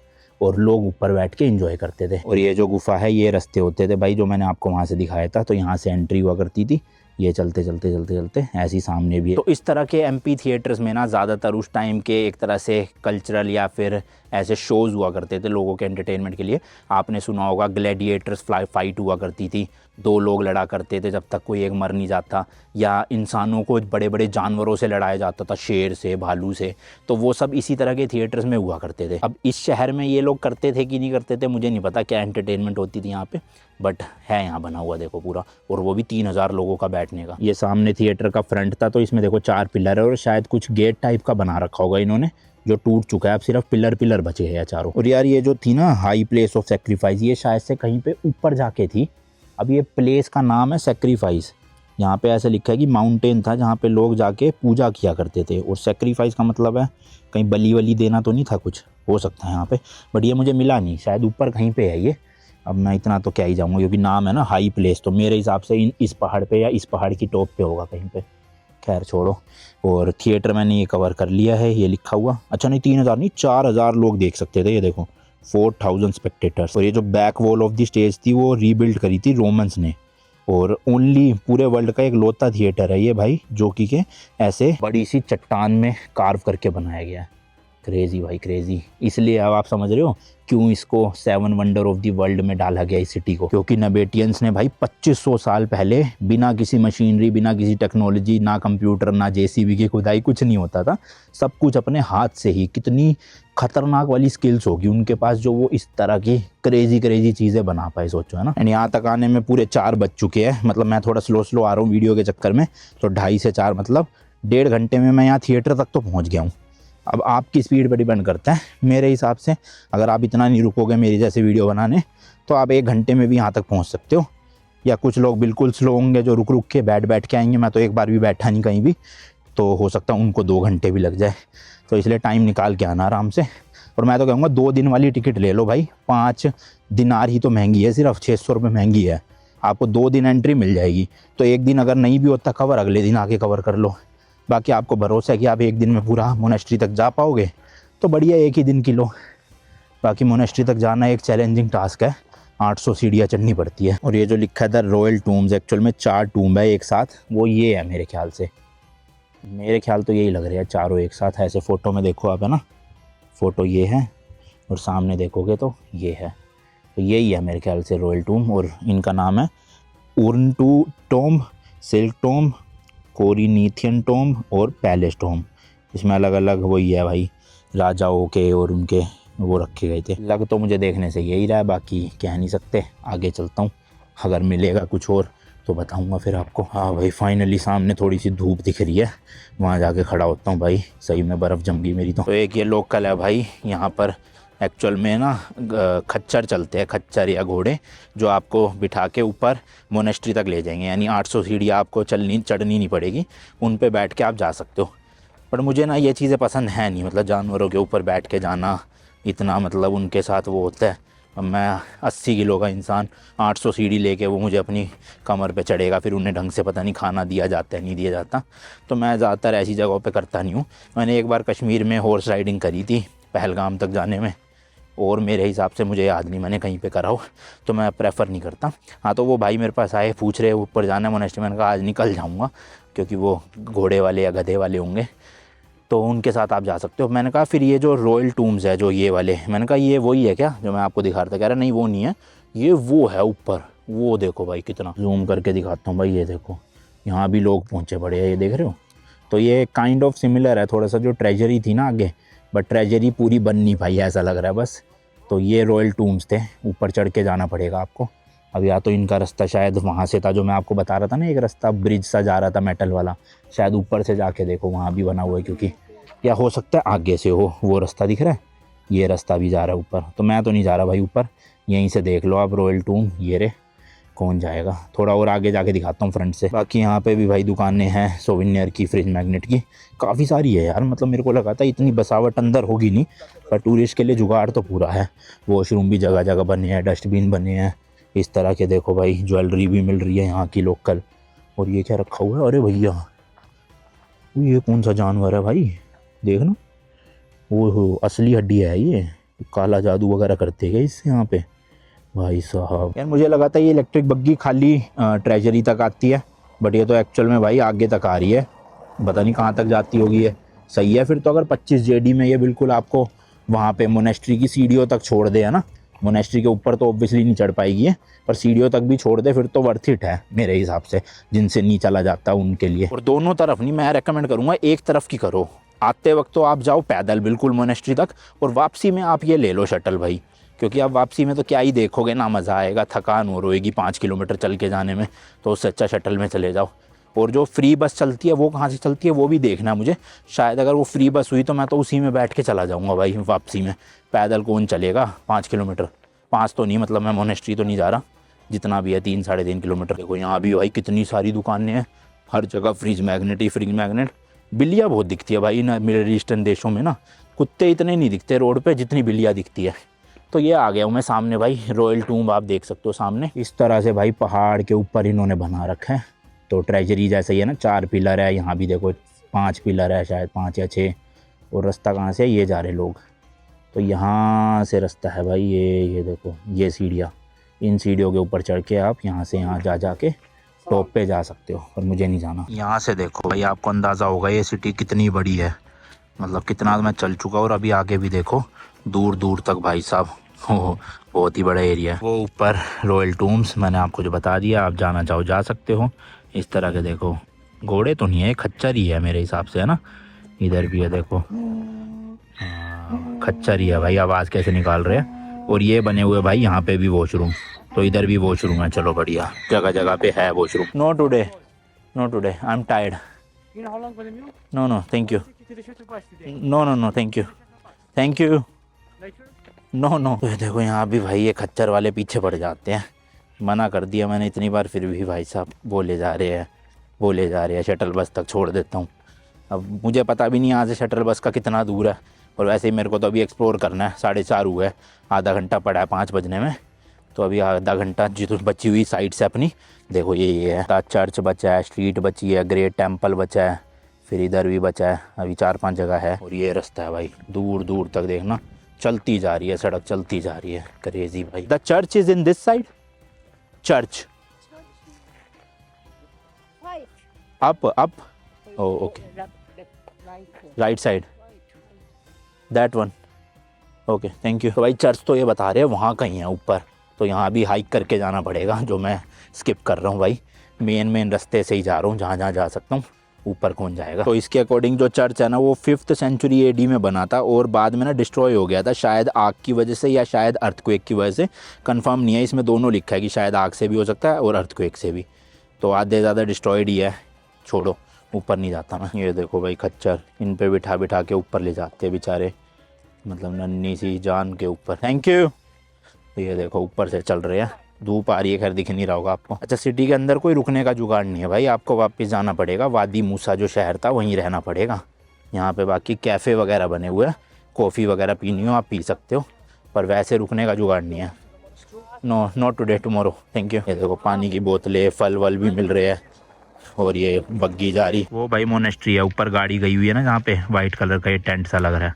और लोग ऊपर बैठ के एंजॉय करते थे। और ये जो गुफा है ये रास्ते होते थे भाई, जो मैंने आपको वहाँ से दिखाया था, तो यहाँ से एंट्री हुआ करती थी, ये चलते ऐसी सामने भी है। तो इस तरह के एम्फी थिएटर्स में ना ज़्यादातर उस टाइम के एक तरह से कल्चरल या फिर ऐसे शोज़ हुआ करते थे लोगों के एंटरटेनमेंट के लिए। आपने सुना होगा ग्लैडिएटर्स फाइट हुआ करती थी, 2 लोग लड़ा करते थे जब तक कोई एक मर नहीं जाता, या इंसानों को बड़े बड़े जानवरों से लड़ाया जाता था, शेर से, भालू से, तो वो सब इसी तरह के थिएटर्स में हुआ करते थे। अब इस शहर में ये लोग करते थे कि नहीं करते थे मुझे नहीं पता क्या एंटरटेनमेंट होती थी यहाँ पे, बट है यहाँ बना हुआ देखो पूरा, और वो भी 3000 लोगों का बैठने का। ये सामने थिएटर का फ्रंट था, तो इसमें देखो 4 पिलर है, और शायद कुछ गेट टाइप का बना रखा होगा इन्होंने, जो टूट चुका है, अब सिर्फ पिलर बचे हैं चारों। और यार ये जो थी ना हाई प्लेस ऑफ सेक्रीफाइस, ये शायद से कहीं पे ऊपर जाके थी। अब ये प्लेस का नाम है सेक्रीफाइस, यहाँ पे ऐसे लिखा है कि माउंटेन था जहाँ पे लोग जाके पूजा किया करते थे, और सेक्रीफाइस का मतलब है कहीं बलि वली देना तो नहीं था, कुछ हो सकता है यहाँ पे, बट ये मुझे मिला नहीं, शायद ऊपर कहीं पे है ये। अब मैं इतना तो क्या ही जाऊँगा, क्योंकि नाम है ना हाई प्लेस, तो मेरे हिसाब से इस पहाड़ पे या इस पहाड़ की टॉप पे होगा कहीं पे, खैर छोड़ो। और थिएटर मैंने ये कवर कर लिया है, ये लिखा हुआ, अच्छा नहीं 3000 नहीं 4000 लोग देख सकते थे, ये देखो 4000 स्पेक्टेटर्स। और ये जो back wall of the stage थी वो रीबिल्ड करी थी रोमन्स ने, और ओनली पूरे वर्ल्ड का एक लौता थिएटर है ये भाई, जो कि के ऐसे बड़ी सी चट्टान में कार्व करके बनाया गया है। क्रेजी भाई क्रेजी। इसलिए अब आप समझ रहे हो क्यों इसको 7 वंडर ऑफ द वर्ल्ड में डाला गया इस सिटी को, क्योंकि नबेटियंस ने भाई 2500 साल पहले बिना किसी मशीनरी, बिना किसी टेक्नोलॉजी, ना कंप्यूटर, ना जेसीबी की खुदाई, कुछ नहीं होता था, सब कुछ अपने हाथ से ही। कितनी खतरनाक वाली स्किल्स होगी उनके पास जो वो इस तरह की क्रेजी चीज़ें बना पाए, सोचो, है ना। एंड यहाँ तक आने में पूरे 4 बज चुके हैं, मतलब मैं थोड़ा स्लो आ रहा हूँ वीडियो के चक्कर में, तो 2.5 से 4 मतलब 1.5 घंटे में मैं यहाँ थिएटर तक तो पहुँच गया हूँ। अब आपकी स्पीड पर डिपेंड करता है। मेरे हिसाब से अगर आप इतना नहीं रुकोगे मेरी जैसे वीडियो बनाने, तो आप 1 घंटे में भी यहाँ तक पहुँच सकते हो। या कुछ लोग बिल्कुल स्लो होंगे जो रुक के बैठ के आएंगे। मैं तो एक बार भी बैठा नहीं कहीं भी, तो हो सकता है उनको 2 घंटे भी लग जाए। तो इसलिए टाइम निकाल के आना आराम से। और मैं तो कहूँगा 2 दिन वाली टिकट ले लो भाई, 5 दिनार ही तो महंगी है, सिर्फ 600 रुपये महंगी है। आपको 2 दिन एंट्री मिल जाएगी। तो एक दिन अगर नहीं भी होता कवर, अगले दिन आके कवर कर लो। बाकी आपको भरोसा है कि आप 1 दिन में पूरा मोनेस्ट्री तक जा पाओगे तो बढ़िया, 1 ही दिन की लो। बाकी मोनेस्ट्री तक जाना एक चैलेंजिंग टास्क है, 800 सीढ़ियाँ चढ़नी पड़ती है। और ये जो लिखा है द रॉयल टूम्स, एक्चुअल में 4 टूम्ब है एक साथ, वो ये है मेरे ख्याल से। मेरे ख्याल तो यही लग रहा है, चारों एक साथ है। ऐसे फ़ोटो में देखो आप, है ना, फ़ोटो ये है और सामने देखोगे तो ये है। तो यही है मेरे ख्याल से रॉयल टूम्ब। और इनका नाम है उर्नटू टोम्ब, सिल्क टोम्ब, कोरिनीथियन टोम्ब और पैलेस टोम्ब। इसमें अलग अलग वही है भाई, राजाओं के और उनके वो रखे गए थे। लग तो मुझे देखने से यही रहा है, बाकी कह नहीं सकते। आगे चलता हूँ, अगर मिलेगा कुछ और तो बताऊंगा फिर आपको। हाँ भाई, फाइनली सामने थोड़ी सी धूप दिख रही है, वहाँ जाके खड़ा होता हूँ भाई। सही में बर्फ़ जम गई मेरी। तो एक ये लोकल है भाई, यहाँ पर एक्चुअल में ना खच्चर चलते हैं, खच्चर या घोड़े, जो आपको बिठा के ऊपर मोनेस्ट्री तक ले जाएंगे। यानी 800 सीढ़ियाँ आपको चढ़नी नहीं पड़ेगी, उन पे बैठ के आप जा सकते हो। पर मुझे ना ये चीज़ें पसंद है नहीं, मतलब जानवरों के ऊपर बैठ के जाना इतना, मतलब उनके साथ वो होता है। अब मैं 80 किलो का इंसान 800 सीढ़ी लेके वो मुझे अपनी कमर पे चढ़ेगा, फिर उन्हें ढंग से पता नहीं खाना दिया जाता है नहीं दिया जाता। तो मैं ज़्यादातर ऐसी जगहों पे करता नहीं हूँ। मैंने एक बार कश्मीर में हॉर्स राइडिंग करी थी पहलगाम तक जाने में, और मेरे हिसाब से मुझे याद नहीं मैंने कहीं पे करा हो, तो मैं प्रेफर नहीं करता। हाँ, तो वो भाई मेरे पास आए, पूछ रहे ऊपर जाना है मोनेस्ट्री। मैंने कहा आज निकल जाऊँगा, क्योंकि वो घोड़े वाले या गधे वाले होंगे, तो उनके साथ आप जा सकते हो। मैंने कहा फिर ये जो रॉयल टूम्स है जो ये वाले, मैंने कहा ये वही है क्या जो मैं आपको दिखा रहा था? कह रहा नहीं वो नहीं है, ये वो है ऊपर। वो देखो भाई, कितना जूम करके दिखाता हूँ भाई, ये देखो यहाँ भी लोग पहुँचे पड़े हैं, ये देख रहे हो। तो ये काइंड ऑफ सिमिलर है थोड़ा सा, जो ट्रेजरी थी ना आगे, बट ट्रेजरी पूरी बन नहीं पाई, ऐसा लग रहा है बस। तो ये रॉयल टूम्स थे, ऊपर चढ़ के जाना पड़ेगा आपको। अब या तो इनका रास्ता शायद वहाँ से था, जो मैं आपको बता रहा था ना, एक रास्ता ब्रिज सा जा रहा था मेटल वाला, शायद ऊपर से जाके देखो वहाँ भी बना हुआ है, क्योंकि या हो सकता है आगे से हो। वो रास्ता दिख रहा है, ये रास्ता भी जा रहा है ऊपर। तो मैं तो नहीं जा रहा भाई ऊपर, यहीं से देख लो आप रॉयल टूम्ब। ये रे, कौन जाएगा? थोड़ा और आगे जाके दिखाता हूँ फ्रंट से। बाकी यहाँ पे भी भाई दुकानें हैं सोवेनियर की, फ्रिज मैग्नेट की, काफ़ी सारी है यार। मतलब मेरे को लगा था इतनी बसावट अंदर होगी नहीं, पर टूरिस्ट के लिए जुगाड़ तो पूरा है। वॉशरूम भी जगह जगह बने हैं, डस्टबिन बने हैं इस तरह के। देखो भाई, ज्वेलरी भी मिल रही है यहाँ की लोकल। और ये क्या रखा हुआ है? अरे भैया, ये कौन सा जानवर है भाई? देख ना, वो असली हड्डी है ये। काला जादू वगैरह करते हैं इससे यहाँ पे भाई साहब। यार मुझे लगा था ये इलेक्ट्रिक बग्गी खाली ट्रेजरी तक आती है, बट ये तो एक्चुअल में भाई आगे तक आ रही है, पता नहीं कहाँ तक जाती होगी ये। सही है फिर तो, अगर 25 जेडी में ये बिल्कुल आपको वहाँ पे मोनेस्ट्री की सीढ़ियों तक छोड़ दे, है ना। मोनेस्ट्री के ऊपर तो ऑब्वियसली नहीं चढ़ पाएगी है, पर सीढ़ियों तक भी छोड़ दे, फिर तो वर्थ इट है मेरे हिसाब से, जिनसे नहीं चला जाता उनके लिए। और दोनों तरफ नहीं, मैं रेकमेंड करूँगा एक तरफ की करो। आते वक्त तो आप जाओ पैदल बिल्कुल मोनेस्ट्री तक, और वापसी में आप ये ले लो शटल भाई, क्योंकि आप वापसी में तो क्या ही देखोगे, ना मज़ा आएगा, थकान हो रोएगी 5 किलोमीटर चल के जाने में। तो उससे अच्छा शटल में चले जाओ। और जो फ्री बस चलती है वो कहाँ से चलती है वो भी देखना मुझे। शायद अगर वो फ्री बस हुई तो मैं तो उसी में बैठ के चला जाऊँगा भाई वापसी में। पैदल कौन चलेगा 5 किलोमीटर? 5 तो नहीं, मतलब मैं मोनेस्ट्री तो नहीं जा रहा, जितना भी है 3-3.5 किलोमीटर। देखो यहाँ भी भाई कितनी सारी दुकानें हैं, हर जगह फ्रिज मैग्नेट ही फ्रिज मैग्नेट। बिल्लियाँ बहुत दिखती है भाई ना, मिडल ईस्टर्न देशों में ना कुत्ते इतने नहीं दिखते रोड पे जितनी बिल्लियाँ दिखती है। तो ये आ गया हूँ मैं सामने भाई, रॉयल टूम्ब आप देख सकते हो सामने। इस तरह से भाई पहाड़ के ऊपर इन्होंने बना रखा है, तो ट्रेजरी जैसे ही है ना, 4 पिलर है, यहाँ भी देखो 5 पिलर है, शायद 5 या 6। और रास्ता कहाँ से है? ये जा रहे लोग, तो यहाँ से रास्ता है भाई। ये देखो, ये सीढ़ियाँ, इन सीढ़ियों के ऊपर चढ़ के आप यहाँ से यहाँ जा के टॉप पे जा सकते हो, पर मुझे नहीं जाना। यहाँ से देखो भाई, आपको अंदाज़ा होगा ये सिटी कितनी बड़ी है। मतलब कितना मैं चल चुका, और अभी आगे भी देखो दूर दूर तक भाई साहब हो, बहुत ही बड़ा एरिया है। वो ऊपर रॉयल टूम्स मैंने आपको जो बता दिया, आप जाना चाहो जा सकते हो। इस तरह के देखो, घोड़े तो नहीं है, खच्चर ही है मेरे हिसाब से, है ना। इधर भी है देखो, हाँ, खच्चर ही है भाई, आवाज़ कैसे निकाल रहे हैं। और ये बने हुए भाई यहाँ पे भी वॉशरूम, तो इधर भी वॉशरूम है। चलो बढ़िया, जगह जगह पे है washroom. No today, no today, I am tired. You know how long for the meal? No no thank you, Take you to the shuttle bus today. No no no thank you, thank you, Later? No no. तो देखो यहाँ भी भाई ये खच्चर वाले पीछे पड़ जाते हैं। मना कर दिया मैंने इतनी बार, फिर भी भाई साहब बोले जा रहे हैं, बोले जा रहे हैं। शटल बस तक छोड़ देता हूँ। अब मुझे पता भी नहीं यहाँ से शटल बस का कितना दूर है, और वैसे ही मेरे को तो अभी एक्सप्लोर करना है। 4:30 हुआ है, आधा घंटा पड़ा है 5 बजने में, तो अभी आधा घंटा जो बची हुई साइड से अपनी। देखो ये है, चर्च बचा है, स्ट्रीट बची है, ग्रेट टेम्पल बचा है, फिर इधर भी बचा है। अभी 4-5 जगह है, और ये रास्ता है भाई दूर दूर तक देखना, चलती जा रही है सड़क, चलती जा रही है। क्रेजी भाई। The church is in this side, church up up, oh okay, right side, that one, okay thank you. तो भाई चर्च तो ये बता रहे हैं वहाँ कहीं है ऊपर, तो यहाँ भी हाइक करके जाना पड़ेगा, जो मैं स्किप कर रहा हूँ भाई। मेन रास्ते से ही जा रहा हूँ, जहाँ जहाँ जा सकता हूँ। ऊपर कौन जाएगा। तो इसके अकॉर्डिंग जो चर्च है ना, वो 5th सेंचुरी AD में बना था, और बाद में ना डिस्ट्रॉय हो गया था, शायद आग की वजह से या शायद अर्थक्वेक की वजह से, कंफर्म नहीं है। इसमें दोनों लिखा है कि शायद आग से भी हो सकता है और अर्थक्वेक से भी। तो आधे ज़्यादा डिस्ट्रॉयड ही है, छोड़ो, ऊपर नहीं जाता मैं। ये देखो भाई खच्चर, इन पे बिठा बिठा के ऊपर ले जाते हैं बेचारे, मतलब नन्ही सी जान के ऊपर। Thank you. तो ये देखो ऊपर से चल रहे हैं, धूप आ रही है, खैर दिख नहीं रहा होगा आपको। अच्छा, सिटी के अंदर कोई रुकने का जुगाड़ नहीं है भाई, आपको वापस जाना पड़ेगा। वादी मूसा जो शहर था वहीं रहना पड़ेगा। यहाँ पे बाकी कैफ़े वगैरह बने हुए हैं, कॉफ़ी वगैरह पीनी हो आप पी सकते हो, पर वैसे रुकने का जुगाड़ नहीं है। No, not today, tomorrow, thank you. ये देखो पानी की बोतलें, फल वल भी मिल रहे हैं, और ये बग्गी जा रही। वो भाई मोनेस्ट्री है, ऊपर गाड़ी गई हुई है ना, जहाँ पे वाइट कलर का ये टेंट सा लग रहा है,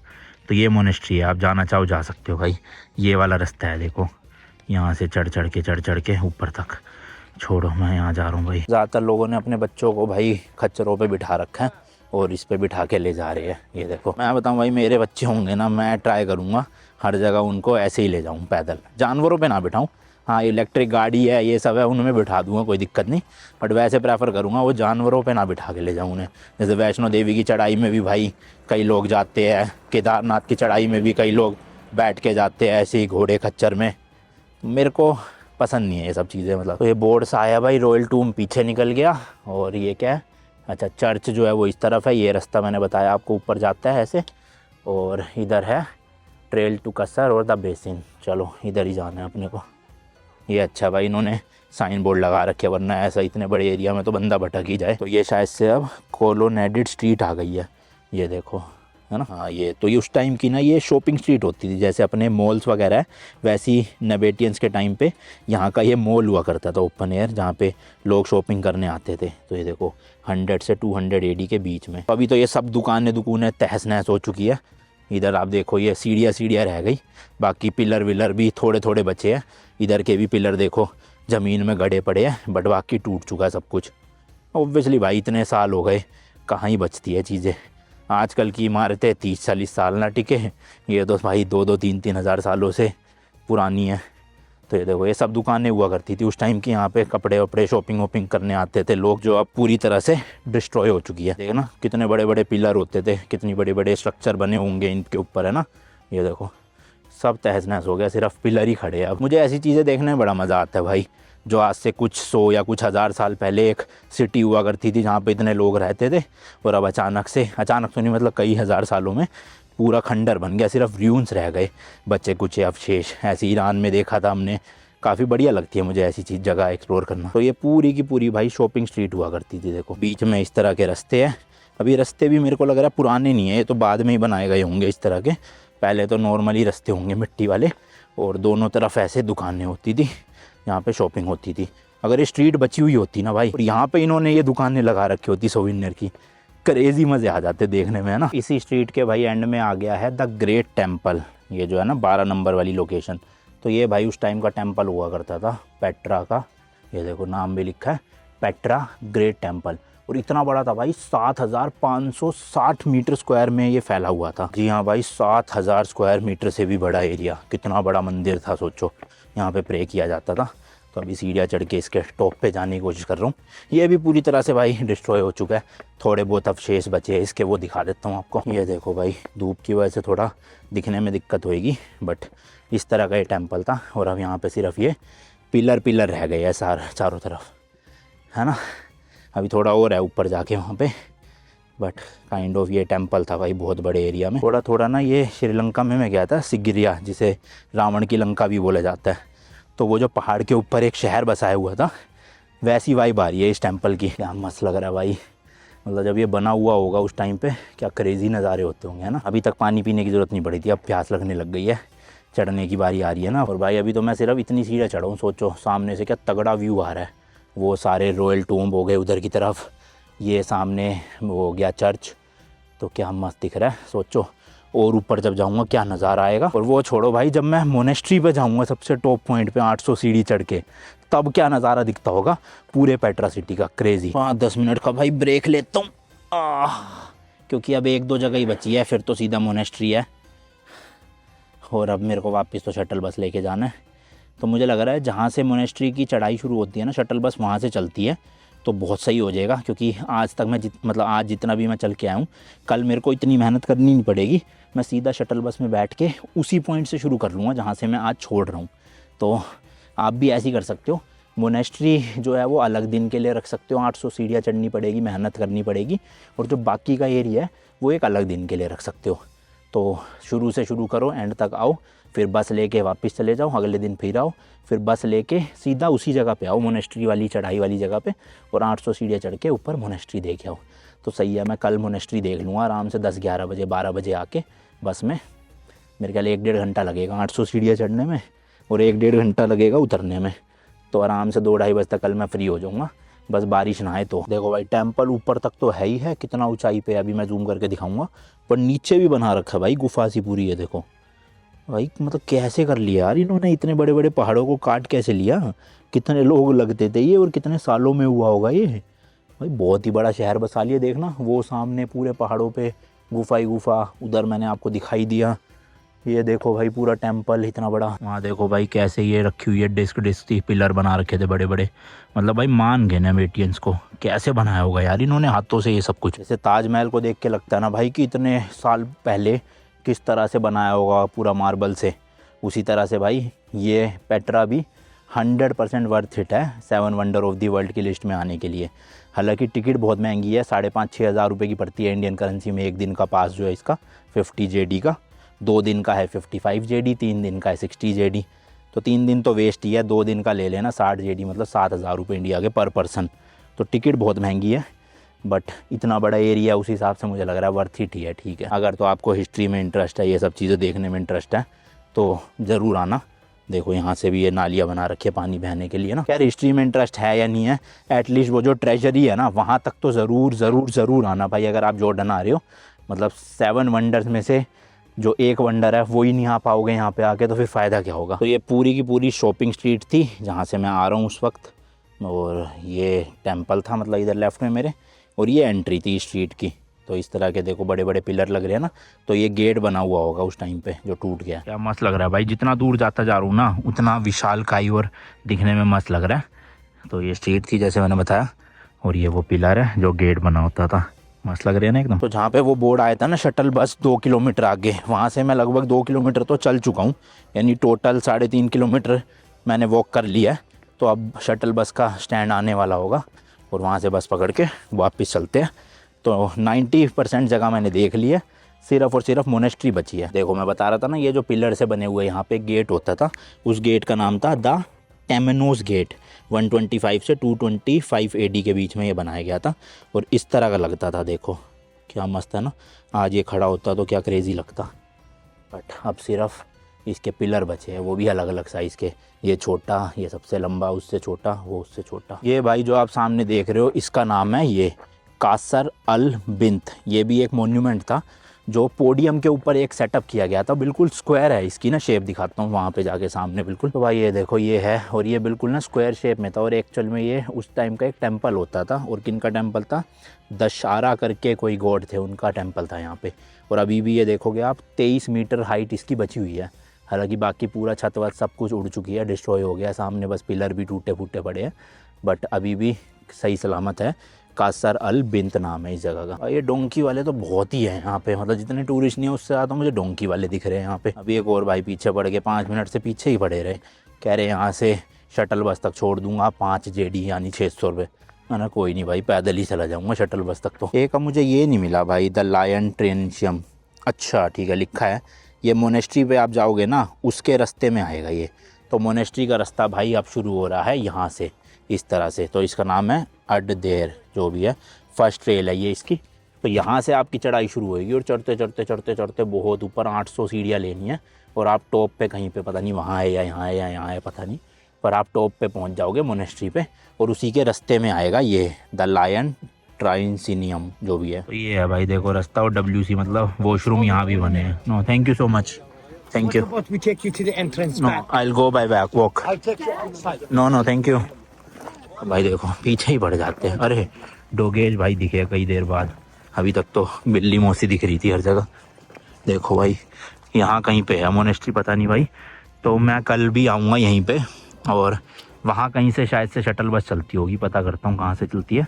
तो ये मोनेस्ट्री है। आप जाना चाहो जा सकते हो भाई। ये वाला रास्ता है देखो, यहाँ से चढ़ चढ़ के ऊपर तक। छोड़ो, मैं यहाँ जा रहा हूँ भाई। ज़्यादातर लोगों ने अपने बच्चों को भाई खच्चरों पे बिठा रखा है, और इस पे बिठा के ले जा रहे हैं। ये देखो, मैं बताऊँ भाई, मेरे बच्चे होंगे ना, मैं ट्राई करूँगा हर जगह उनको ऐसे ही ले जाऊँ पैदल, जानवरों पे ना बिठाऊँ। हाँ, इलेक्ट्रिक गाड़ी है, ये सब है, उनमें बिठा दूँगा, कोई दिक्कत नहीं, बट वैसे प्रेफर करूँगा वो जानवरों पे ना बिठा के ले जाऊँ उन्हें। जैसे वैष्णो देवी की चढ़ाई में भी भाई कई लोग जाते हैं, केदारनाथ की चढ़ाई में भी कई लोग बैठ के जाते हैं ऐसे ही घोड़े खच्चर में। मेरे को पसंद नहीं है ये सब चीज़ें, मतलब। तो ये बोर्ड सा आया भाई, रॉयल टूम पीछे निकल गया, और ये क्या है, अच्छा चर्च जो है वो इस तरफ है। ये रास्ता मैंने बताया आपको, ऊपर जाता है ऐसे, और इधर है ट्रेल टू कसर और द बेसिन। चलो इधर ही जाना है अपने को। ये अच्छा भाई, इन्होंने साइन बोर्ड लगा रखे, वरना ऐसा इतने बड़े एरिया में तो बंदा भटक ही जाए। तो ये शायद से अब कोलोनेडेड स्ट्रीट आ गई है, ये देखो, है ना। हाँ, ये तो ये उस टाइम की ना, ये शॉपिंग स्ट्रीट होती थी, जैसे अपने मॉल्स वगैरह है, वैसी नेबेटियंस के टाइम पे यहाँ का ये मॉल हुआ करता था, ओपन एयर, जहाँ पे लोग शॉपिंग करने आते थे। तो ये देखो 100 से 200 AD के बीच में। अभी तो ये सब दुकानें तहस नहस हो चुकी है। इधर आप देखो, ये सीढ़ियाँ रह गई, बाकी पिलर विलर भी थोड़े थोड़े बचे हैं। इधर के भी पिलर देखो ज़मीन में गड़े पड़े हैं, बट बाकी टूट चुका है सब कुछ। ऑब्वियसली भाई, इतने साल हो गए, कहाँ ही बचती है चीज़ें। आजकल की इमारतें 30-40 साल ना टिके, ये तो भाई 2-2, 3-3 हज़ार सालों से पुरानी है। तो ये देखो, ये सब दुकानें हुआ करती थी उस टाइम की, यहाँ पे कपड़े वपड़े शॉपिंग वॉपिंग करने आते थे लोग, जो अब पूरी तरह से डिस्ट्रॉय हो चुकी है। देखो ना, कितने बड़े बड़े पिलर होते थे, कितनी बड़े बड़े स्ट्रक्चर बने होंगे इनके ऊपर, है ना। ये देखो सब तहस नहस हो गया, सिर्फ पिलर ही खड़े हैं अब। मुझे ऐसी चीज़ें देखने में बड़ा मज़ा आता है भाई, जो आज से कुछ 100 या कुछ हज़ार साल पहले एक सिटी हुआ करती थी, जहाँ पे इतने लोग रहते थे, और अब अचानक तो नहीं, मतलब कई हज़ार सालों में पूरा खंडर बन गया, सिर्फ र्यून्स रह गए, बच्चे कुछ अवशेष। ऐसे ईरान में देखा था हमने, काफ़ी बढ़िया लगती है मुझे ऐसी चीज़, जगह एक्सप्लोर करना। तो ये पूरी की पूरी भाई शॉपिंग स्ट्रीट हुआ करती थी। देखो बीच में इस तरह के रास्ते हैं। अभी रास्ते भी मेरे को लग रहा है पुराने नहीं है, ये तो बाद में ही बनाए गए होंगे इस तरह के। पहले तो नॉर्मली रास्ते होंगे मिट्टी वाले, और दोनों तरफ ऐसे दुकानें होती थी, यहाँ पे शॉपिंग होती थी। अगर ये स्ट्रीट बची हुई होती ना भाई, और यहाँ पे इन्होंने ये दुकानें लगा रखी होती सोविनियर की, क्रेजी मज़े आ जाते देखने में, है ना। इसी स्ट्रीट के भाई एंड में आ गया है द ग्रेट टेम्पल, ये जो है ना 12 नंबर वाली लोकेशन। तो ये भाई उस टाइम का टेम्पल हुआ करता था पेट्रा का। ये देखो नाम भी लिखा है, पेट्रा ग्रेट टेम्पल। और इतना बड़ा था भाई, 7,560 मीटर स्क्वायर में ये फैला हुआ था। जी हाँ भाई, 7,000 स्क्वायर मीटर से भी बड़ा एरिया। कितना बड़ा मंदिर था सोचो, यहाँ पे प्रे किया जाता था। तो अभी सीढ़ियाँ चढ़ के इसके टॉप पे जाने की कोशिश कर रहा हूँ। ये भी पूरी तरह से भाई डिस्ट्रॉय हो चुका है, थोड़े बहुत अवशेष बचे हैं इसके, वो दिखा देता हूँ आपको। ये देखो भाई, धूप की वजह से थोड़ा दिखने में दिक्कत होएगी, बट इस तरह का ये टेम्पल था। और अब यहाँ पे सिर्फ ये पिलर रह गए हैं चारों तरफ, है ना। अभी थोड़ा और है ऊपर जाके वहाँ पे, बट काइंड ऑफ ये टेम्पल था भाई बहुत बड़े एरिया में। थोड़ा ना ये श्रीलंका में मैं गया था, सिगिरिया, जिसे रावण की लंका भी बोला जाता है। तो वो जो पहाड़ के ऊपर एक शहर बसाया हुआ था, वैसी वाइब आ रही है इस टेम्पल की। क्या मस्त लग रहा है भाई, मतलब जब ये बना हुआ होगा उस टाइम पे क्या क्रेजी नज़ारे होते होंगे, है ना। अभी तक पानी पीने की ज़रूरत नहीं पड़ी थी, अब प्यास लगने लग गई है, चढ़ने की बारी आ रही है ना। और भाई अभी तो मैं सिर्फ इतनी सीढ़ियाँ चढ़ा हूँ, सोचो सामने से क्या तगड़ा व्यू आ रहा है। वो सारे रॉयल टूम्ब हो गए उधर की तरफ, ये सामने वो हो गया चर्च, तो क्या मस्त दिख रहा है सोचो। और ऊपर जब जाऊंगा क्या नज़ारा आएगा। और वो छोड़ो भाई, जब मैं मोनेस्ट्री पे जाऊंगा सबसे टॉप पॉइंट पे 800 सीढ़ी चढ़ के, तब क्या नज़ारा दिखता होगा पूरे पेट्रा सिटी का, क्रेजी। 5-10 मिनट का भाई ब्रेक लेता हूँ, क्योंकि अब 1-2 जगह ही बची है, फिर तो सीधा मोनेस्ट्री है। और अब मेरे को वापस तो शटल बस लेके जाना है। तो मुझे लग रहा है जहाँ से मोनेस्ट्री की चढ़ाई शुरू होती है ना, शटल बस वहाँ से चलती है तो बहुत सही हो जाएगा। क्योंकि आज तक मैं मतलब आज जितना भी मैं चल के आया हूँ, कल मेरे को इतनी मेहनत करनी नहीं पड़ेगी। मैं सीधा शटल बस में बैठ के उसी पॉइंट से शुरू कर लूँगा जहाँ से मैं आज छोड़ रहा हूँ। तो आप भी ऐसे ही कर सकते हो। मोनेस्ट्री जो है वो अलग दिन के लिए रख सकते हो, 800 सीढ़ियाँ चढ़नी पड़ेगी, मेहनत करनी पड़ेगी। और जो बाकी का एरिया है वो एक अलग दिन के लिए रख सकते हो। तो शुरू से शुरू करो, एंड तक आओ, फिर बस लेके वापस चले जाओ, अगले दिन फिर आओ, फिर बस लेके सीधा उसी जगह पे आओ, मोनेस्ट्री वाली चढ़ाई वाली जगह पे, और 800 सीढ़ियाँ चढ़ के ऊपर मोनेस्ट्री देख आओ। तो सही है, मैं कल मोनेस्ट्री देख लूँगा आराम से 10-11 बजे 12 बजे आके बस में। मेरे ख्याल 1-1.5 घंटा लगेगा 800 सीढ़ियाँ चढ़ने में, और 1-1.5 घंटा लगेगा उतरने में। तो आराम से 2-2:30 बजे तक कल मैं फ्री हो जाऊँगा, बस बारिश ना आए तो। देखो भाई, टेम्पल ऊपर तक तो है ही है, कितना ऊंचाई पे अभी मैं जूम करके दिखाऊंगा, पर नीचे भी बना रखा है भाई गुफा सी पूरी है। देखो भाई, मतलब कैसे कर लिया यार इन्होंने, इतने बड़े बड़े पहाड़ों को काट कैसे लिया, कितने लोग लगते थे ये, और कितने सालों में हुआ होगा ये भाई। बहुत ही बड़ा शहर बसा लिया। देखना वो सामने पूरे पहाड़ों पे गुफा ही गुफा, उधर मैंने आपको दिखाई दिया। ये देखो भाई पूरा टेम्पल इतना बड़ा। वहाँ देखो भाई कैसे ये रखी हुई है डिस्क थी, पिलर बना रखे थे बड़े बड़े। मतलब भाई मान गए नेमेटियंस को, कैसे बनाया होगा यार इन्होंने हाथों से ये सब कुछ। जैसे ताजमहल को देख के लगता है ना भाई कि इतने साल पहले किस तरह से बनाया होगा पूरा मार्बल से, उसी तरह से भाई ये पेट्रा भी 100% वर्थ इट है 7 वंडर ऑफ द वर्ल्ड की लिस्ट में आने के लिए। हालांकि टिकट बहुत महंगी है, 5,500-6 हज़ार रुपये की पड़ती है इंडियन करेंसी में। एक दिन का पास जो है इसका 50 JD का, 2 दिन का है 55 JD, 3 दिन का है 60 JD। तो 3 दिन तो वेस्ट ही है, 2 दिन का ले लेना 60 JD, मतलब 7,000 रुपये इंडिया के पर पर्सन। तो टिकट बहुत महंगी है, बट इतना बड़ा एरिया उस हिसाब से मुझे लग रहा है वर्थ इट ही है। ठीक है, अगर तो आपको हिस्ट्री में इंटरेस्ट है, ये सब चीज़ें देखने में इंटरेस्ट है, तो ज़रूर आना। देखो यहाँ से भी ये नालियाँ बना रखी है पानी बहने के लिए ना। यार हिस्ट्री में इंटरेस्ट है या नहीं है, एटलीस्ट वो जो ट्रेजरी है ना वहाँ तक तो ज़रूर आना भाई। अगर आप जॉर्डन आ रहे हो, मतलब 7 वंडर्स में से जो एक वंडर है वो ही नहीं आ पाओगे यहाँ पे आके, तो फिर फ़ायदा क्या होगा। तो ये पूरी की पूरी शॉपिंग स्ट्रीट थी जहाँ से मैं आ रहा हूँ उस वक्त, और ये टेम्पल था मतलब इधर लेफ्ट में मेरे, और ये एंट्री थी स्ट्रीट की। तो इस तरह के देखो बड़े बड़े पिलर लग रहे हैं ना, तो ये गेट बना हुआ होगा उस टाइम पे जो टूट गया। क्या मस्त लग रहा है भाई, जितना दूर जाता जा रहा हूँ ना उतना विशालकाय और दिखने में मस्त लग रहा है। तो ये स्ट्रीट थी जैसे मैंने बताया, और ये वो पिलर है जो गेट बना होता था, मस्त लग रहे हैं ना एकदम। तो जहाँ पे वो बोर्ड आया था ना शटल बस 2 किलोमीटर आगे, वहाँ से मैं लगभग 2 किलोमीटर तो चल चुका हूँ, यानी टोटल 3.5 किलोमीटर मैंने वॉक कर लिया है। तो अब शटल बस का स्टैंड आने वाला होगा, और वहाँ से बस पकड़ के वापस चलते हैं। तो 90% जगह मैंने देख ली है, सिर्फ और सिर्फ मोनेस्ट्री बची है। देखो मैं बता रहा था ना, ये जो पिलर से बने हुए यहाँ पे गेट होता था, उस गेट का नाम था द टेमेनोस गेट। 125 से 225 AD के बीच में ये बनाया गया था, और इस तरह का लगता था। देखो क्या मस्त है ना, आज ये खड़ा होता तो क्या क्रेज़ी लगता। बट अब सिर्फ इसके पिलर बचे हैं, वो भी अलग अलग साइज़ के, ये छोटा, ये सबसे लंबा, उससे छोटा, वो उससे छोटा। ये भाई जो आप सामने देख रहे हो इसका नाम है ये कासर अल बिंत। ये भी एक मोन्यूमेंट था जो पोडियम के ऊपर एक सेटअप किया गया था, बिल्कुल स्क्वायर है इसकी ना शेप, दिखाता हूँ वहाँ पे जाके सामने बिल्कुल। तो भाई ये देखो ये है, और ये बिल्कुल ना स्क्वायर शेप में था, और एक्चुअल में ये उस टाइम का एक टेम्पल होता था। और किन का टेम्पल था? दशहरा करके कोई गॉड थे, उनका टेम्पल था यहाँ पे। और अभी भी ये देखोगे आप 23 मीटर हाइट इसकी बची हुई है। हालांकि बाकी पूरा छत वत सब कुछ उड़ चुकी है, डिस्ट्रॉय हो गया, सामने बस पिलर भी टूटे फूटे पड़े हैं, बट अभी भी सही सलामत है। कासर अल बिंत नाम है इस जगह का। और ये डोंकी वाले तो बहुत ही हैं यहाँ पे, मतलब जितने टूरिस्ट नहीं है उससे ज़्यादा मुझे डोंकी वाले दिख रहे हैं यहाँ पे। अभी एक और भाई पीछे पड़ गए, 5 मिनट से पीछे ही पड़े रहे, कह रहे यहाँ से शटल बस तक छोड़ दूंगा 5 जेडी यानी 600 रुपये। मैंने कोई नहीं भाई, पैदल ही चला जाऊँगा शटल बस तक। तो एक मुझे ये नहीं मिला भाई, द लायन ट्रेंशियम। अच्छा ठीक है, लिखा है ये मोनेस्ट्री पे आप जाओगे ना उसके रास्ते में आएगा ये। तो मोनेस्ट्री का रास्ता भाई अब शुरू हो रहा है यहाँ से, इस तरह से। तो इसका नाम है अडदेर, जो भी है फर्स्ट ट्रेल है ये इसकी। तो यहाँ से आपकी चढ़ाई शुरू होगी, और चढ़ते चढ़ते चढ़ते चढ़ते बहुत ऊपर 800 सीढ़ियाँ लेनी है, और आप टॉप पे कहीं पे पता नहीं वहाँ है या यहाँ है या यहाँ है पता नहीं, पर आप टॉप पे पहुँच जाओगे मोनेस्ट्री पे, और उसी के रास्ते में आएगा ये द लायन ट्राइंसिनियम जो भी है। तो ये है भाई देखो रास्ता, और WC मतलब वॉशरूम यहाँ भी बने हैं। No thank you so much, thank you. What we take you to the entrance no back. I will go by back walk. I'll take you outside. No no thank you. भाई देखो पीछे ही बढ़ जाते हैं। अरे डोगेज भाई दिखे कई देर बाद, अभी तक तो बिल्ली मौसी दिख रही थी हर जगह। देखो भाई यहाँ कहीं पे है मोनेस्ट्री, पता नहीं भाई। तो मैं कल भी आऊँगा यहीं पे, और वहाँ कहीं से शायद से शटल बस चलती होगी, पता करता हूँ कहाँ से चलती है।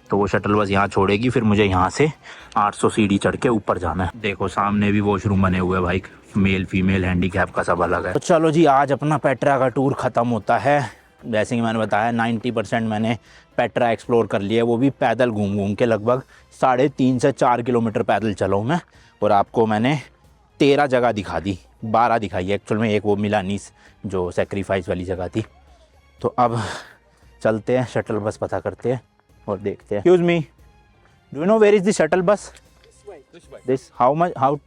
तो वो शटल बस यहाँ छोड़ेगी, फिर मुझे यहाँ से 800 सीढ़ी चढ़ के ऊपर जाना है। देखो सामने भी वॉशरूम बने हुए हैं भाई, मेल फीमेल हैंडीकैप का सब अलग है। तो चलो जी, आज अपना पेट्रा का टूर ख़त्म होता है। जैसे कि मैंने बताया 90% मैंने पेट्रा एक्सप्लोर कर लिया, वो भी पैदल घूम घूम के। लगभग 3.5 से 4 किलोमीटर पैदल चला हूँ मैं, और आपको मैंने 13 जगह दिखा दी, 12 दिखाई है एक्चुअल में, एक वो मिलानीस जो सेक्रीफाइस वाली जगह थी। तो अब चलते हैं शटल बस पता करते हैं और देखते हैं। Excuse me, do you know where is the shuttle bus? This how much, how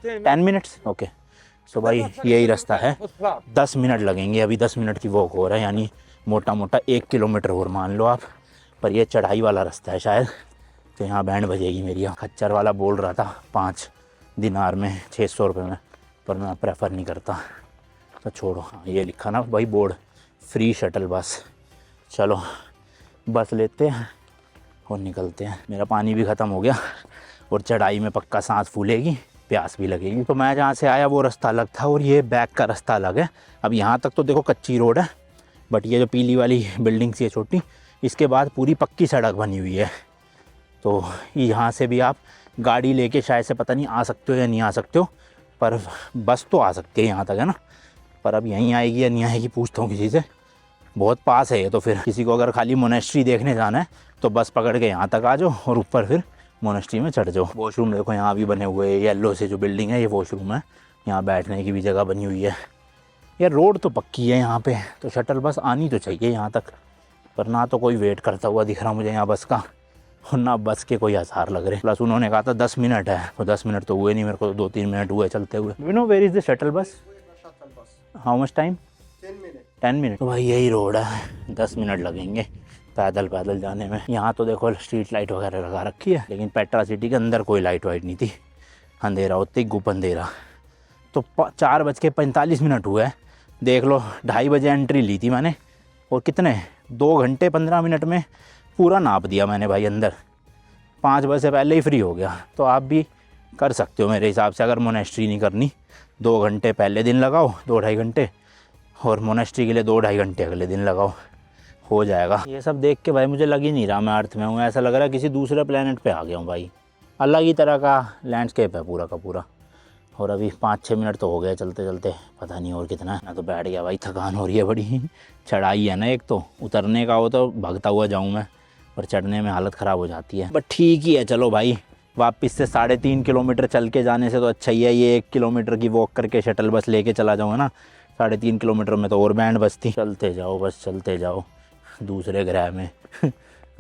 10 minutes? Okay. So भाई यही रास्ता है, 10 मिनट लगेंगे। अभी 10 मिनट की वॉक हो रहा है, यानी मोटा मोटा 1 किलोमीटर और मान लो आप। पर ये चढ़ाई वाला रास्ता है शायद, तो यहाँ बैंड बजेगी मेरी। खच्चर वाला बोल रहा था 5 दिनार में 600 रुपये में, पर मैं प्रेफर नहीं करता, तो छोड़ो। हाँ ये लिखा ना भाई बोर्ड, फ्री शटल बस। चलो बस लेते हैं और निकलते हैं। मेरा पानी भी ख़त्म हो गया, और चढ़ाई में पक्का सांस फूलेगी, प्यास भी लगेगी। तो मैं जहाँ से आया वो रास्ता अलग था, और ये बैक का रास्ता अलग है। अब यहाँ तक तो देखो कच्ची रोड है, बट ये जो पीली वाली बिल्डिंग सी है छोटी, इसके बाद पूरी पक्की सड़क बनी हुई है। तो यहाँ से भी आप गाड़ी लेके शायद से पता नहीं आ सकते हो या नहीं आ सकते हो, पर बस तो आ सकती है यहाँ तक, है ना। पर अब यहीं आएगी या नहीं आएगी पूछता हूँ किसी से, बहुत पास है ये। तो फिर किसी को अगर खाली मोनेस्ट्री देखने जाना है तो बस पकड़ के यहाँ तक आ जाओ, और ऊपर फिर मोनेस्ट्री में चढ़ जाओ। वॉशरूम देखो यहाँ भी बने हुए हैं, येलो से जो बिल्डिंग है ये वॉशरूम है, यहाँ बैठने की भी जगह बनी हुई है। यार रोड तो पक्की है यहाँ पे, तो शटल बस आनी तो चाहिए यहाँ तक, पर ना तो कोई वेट करता हुआ दिख रहा मुझे यहाँ बस का, और ना बस के कोई आसार लग रहे। प्लस उन्होंने कहा था 10 मिनट है, तो 10 मिनट तो हुए नहीं, मेरे को 2-3 मिनट हुए चलते हुए। You know where is the shuttle bus? How much time? 10 minute. तो भाई यही रोड है, 10 मिनट लगेंगे पैदल पैदल जाने में। यहाँ तो देखो स्ट्रीट लाइट वगैरह लगा रखी है, लेकिन पेट्रा सिटी के अंदर कोई लाइट वाइट नहीं थी, अंधेरा होते ही गुप अंधेरा। तो 4:45 हुए, देख लो 2:30 बजे एंट्री ली थी मैंने, और कितने 2 घंटे 15 मिनट में पूरा नाप दिया मैंने भाई अंदर। 5 बजे से पहले ही फ्री हो गया। तो आप भी कर सकते हो मेरे हिसाब से, अगर मोनेस्ट्री नहीं करनी 2 घंटे पहले दिन लगाओ, 2-2.5 घंटे, और मोनेस्ट्री के लिए 2-2.5 घंटे अगले दिन लगाओ, हो जाएगा। ये सब देख के भाई मुझे लग ही नहीं रहा मैं अर्थ में हूँ, ऐसा लग रहा है किसी दूसरे प्लेनेट पे आ गया हूँ भाई। अलग ही तरह का लैंडस्केप है पूरा का पूरा। और अभी 5-6 मिनट तो हो गए चलते चलते, पता नहीं और कितना है। मैं तो बैठ गया भाई, थकान हो रही है बड़ी। चढ़ाई है ना, एक तो उतरने का हो तो भागता हुआ जाऊँ मैं, पर चढ़ने में हालत ख़राब हो जाती है। बट ठीक ही है, चलो भाई वापस से 3.5 किलोमीटर चल के जाने से तो अच्छा ही है ये 1 किलोमीटर की वॉक करके शटल बस लेके चला जाऊँगा ना। 3.5 किलोमीटर में तो और बैंड बजती। चलते जाओ बस चलते जाओ दूसरे ग्रह में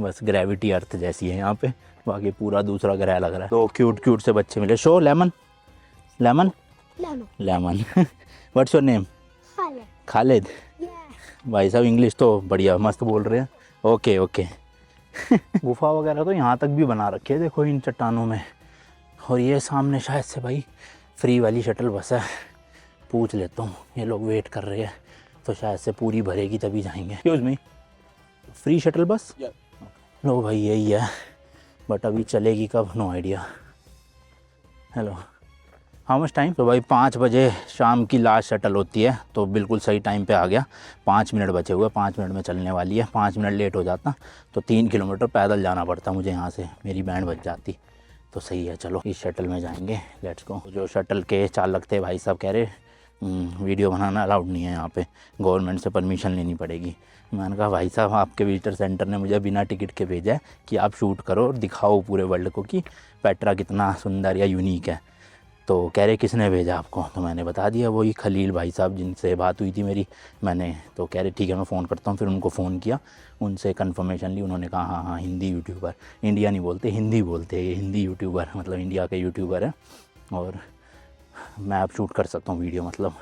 बस ग्रेविटी अर्थ जैसी है यहाँ पे, बाकी पूरा दूसरा ग्रह लग रहा है। तो क्यूट क्यूट से बच्चे मिले। Show lemon lemon lemon what's your name? Khalid. भाई साहब इंग्लिश तो बढ़िया मस्त बोल रहे हैं। ओके ओके गुफा वगैरह तो यहाँ तक भी बना रखी है देखो इन चट्टानों में, और ये सामने शायद से भाई फ्री वाली शटल बस है, पूछ लेता हूँ। ये लोग वेट कर रहे हैं तो शायद से पूरी भरेगी तभी जाएंगे। Excuse me, free shuttle bus? लो भाई यही है, बट अभी चलेगी कब no idea. Hello, how much time? तो भाई 5 बजे शाम की लास्ट शटल होती है, तो बिल्कुल सही टाइम पे आ गया। 5 मिनट बचे हुए, 5 मिनट में चलने वाली है। 5 मिनट लेट हो जाता तो 3 किलोमीटर पैदल जाना पड़ता मुझे यहाँ से, मेरी बैंड बच जाती। तो सही है, चलो इस शटल में जाएंगे, लेट्स गो। जो शटल के चालक थे भाई साहब कह रहे वीडियो बनाना अलाउड नहीं है यहाँ पे, गवर्नमेंट से परमिशन लेनी पड़ेगी। मैंने कहा भाई साहब आपके विजिटर सेंटर ने मुझे बिना टिकट के भेजा है कि आप शूट करो और दिखाओ पूरे वर्ल्ड को कि पेट्रा कितना सुंदर या यूनिक है। तो कह रहे किसने भेजा आपको? तो मैंने बता दिया, वही खलील भाई साहब जिनसे बात हुई थी मेरी। मैंने तो कह रहे ठीक है मैं फ़ोन करता हूँ। फिर उनको फ़ोन किया, उनसे कन्फर्मेशन ली। उन्होंने कहा हाँ हाँ हिंदी यूट्यूबर, इंडिया नहीं बोलते हिंदी बोलते हैं, ये हिंदी यूट्यूबर मतलब इंडिया के यूट्यूबर है और मैं अब शूट कर सकता हूँ वीडियो। मतलब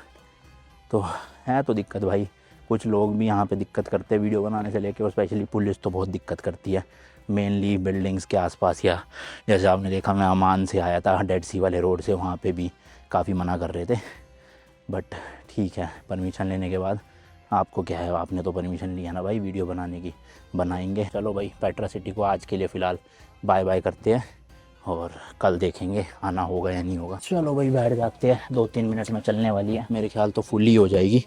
तो है तो दिक्कत भाई, कुछ लोग भी यहाँ पे दिक्कत करते हैं वीडियो बनाने से लेके, और स्पेशली पुलिस तो बहुत दिक्कत करती है, मेनली बिल्डिंग्स के आसपास। या जैसे आपने देखा मैं अमान से आया था, डेड सी वाले रोड से, वहाँ पे भी काफ़ी मना कर रहे थे। बट ठीक है, परमिशन लेने के बाद आपको क्या है, आपने तो परमिशन लिया ना भाई वीडियो बनाने की, बनाएंगे। चलो भाई पेट्रा सिटी को आज के लिए फ़िलहाल बाय बाय करते हैं और कल देखेंगे आना होगा या नहीं होगा। चलो भाई बैठ जाते हैं, 2-3 मिनट में चलने वाली है, मेरे ख्याल तो फुल ही हो जाएगी।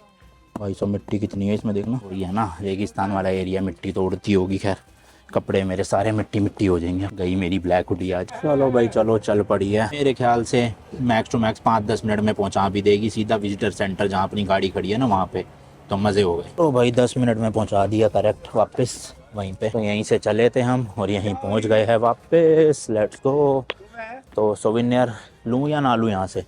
भाई सब मिट्टी कितनी है इसमें देखना, वही है ना रेगिस्तान वाला एरिया, मिट्टी तो उड़ती होगी। खैर कपड़े मेरे सारे मिट्टी मिट्टी हो जाएंगे। गई मेरी ब्लैक हुडी आज। चलो भाई चलो चल पड़ी है, मेरे ख्याल से मैक्स टू मैक्स 5-10 मिनट में पहुंचा भी देगी सीधा विजिटर सेंटर जहाँ अपनी गाड़ी खड़ी है ना वहाँ पे। तो मज़े हो गए। तो भाई 10 मिनट में पहुंचा दिया करेक्ट वापस वहीं पे। तो यहीं से चले थे हम और यहीं पहुंच गए हैं वापस। Let's go. तो सोविनियर लूँ या ना लूँ यहाँ से,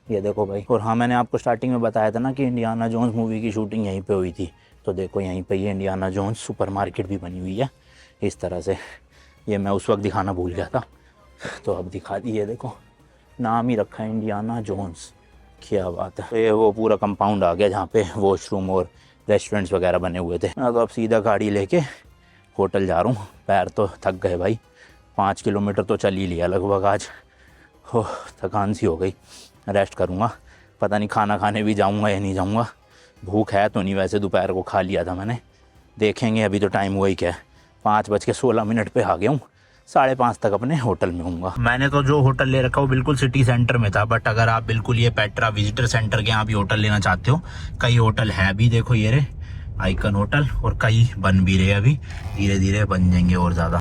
ये देखो भाई। और हाँ मैंने आपको स्टार्टिंग में बताया था ना कि इंडियाना जोन्स मूवी की शूटिंग यहीं पे हुई थी। तो देखो यहीं पे ये इंडियाना जोन्स सुपरमार्केट भी बनी हुई है इस तरह से। ये मैं उस वक्त दिखाना भूल गया था तो अब दिखा दी। ये देखो नाम ही रखा है इंडियाना जोन्स, क्या बात है। तो ये वो पूरा कंपाउंड आ गया जहाँ पे वॉशरूम और रेस्टोरेंट्स वगैरह बने हुए थे। मैं तो अब सीधा गाड़ी लेके होटल जा रहा हूँ। पैर तो थक गए भाई, 5 किलोमीटर तो चल ही लिया लगभग आज। हो थकान सी हो गई, रेस्ट करूँगा। पता नहीं खाना खाने भी जाऊँगा या नहीं जाऊँगा, भूख है तो नहीं। वैसे दोपहर को खा लिया था मैंने, देखेंगे। अभी तो टाइम हुआ ही क्या है, 5:16 पे आ गया हूँ। 5:30 तक अपने होटल में हूँगा। मैंने तो जो होटल ले रखा वो बिल्कुल सिटी सेंटर में था, बट अगर आप बिल्कुल ये पेट्रा विजिटर सेंटर के यहाँ भी होटल लेना चाहते हो, कई होटल है अभी। देखो ये रे आइकन होटल, और कई बन भी रहे अभी, धीरे धीरे बन जाएंगे और ज़्यादा।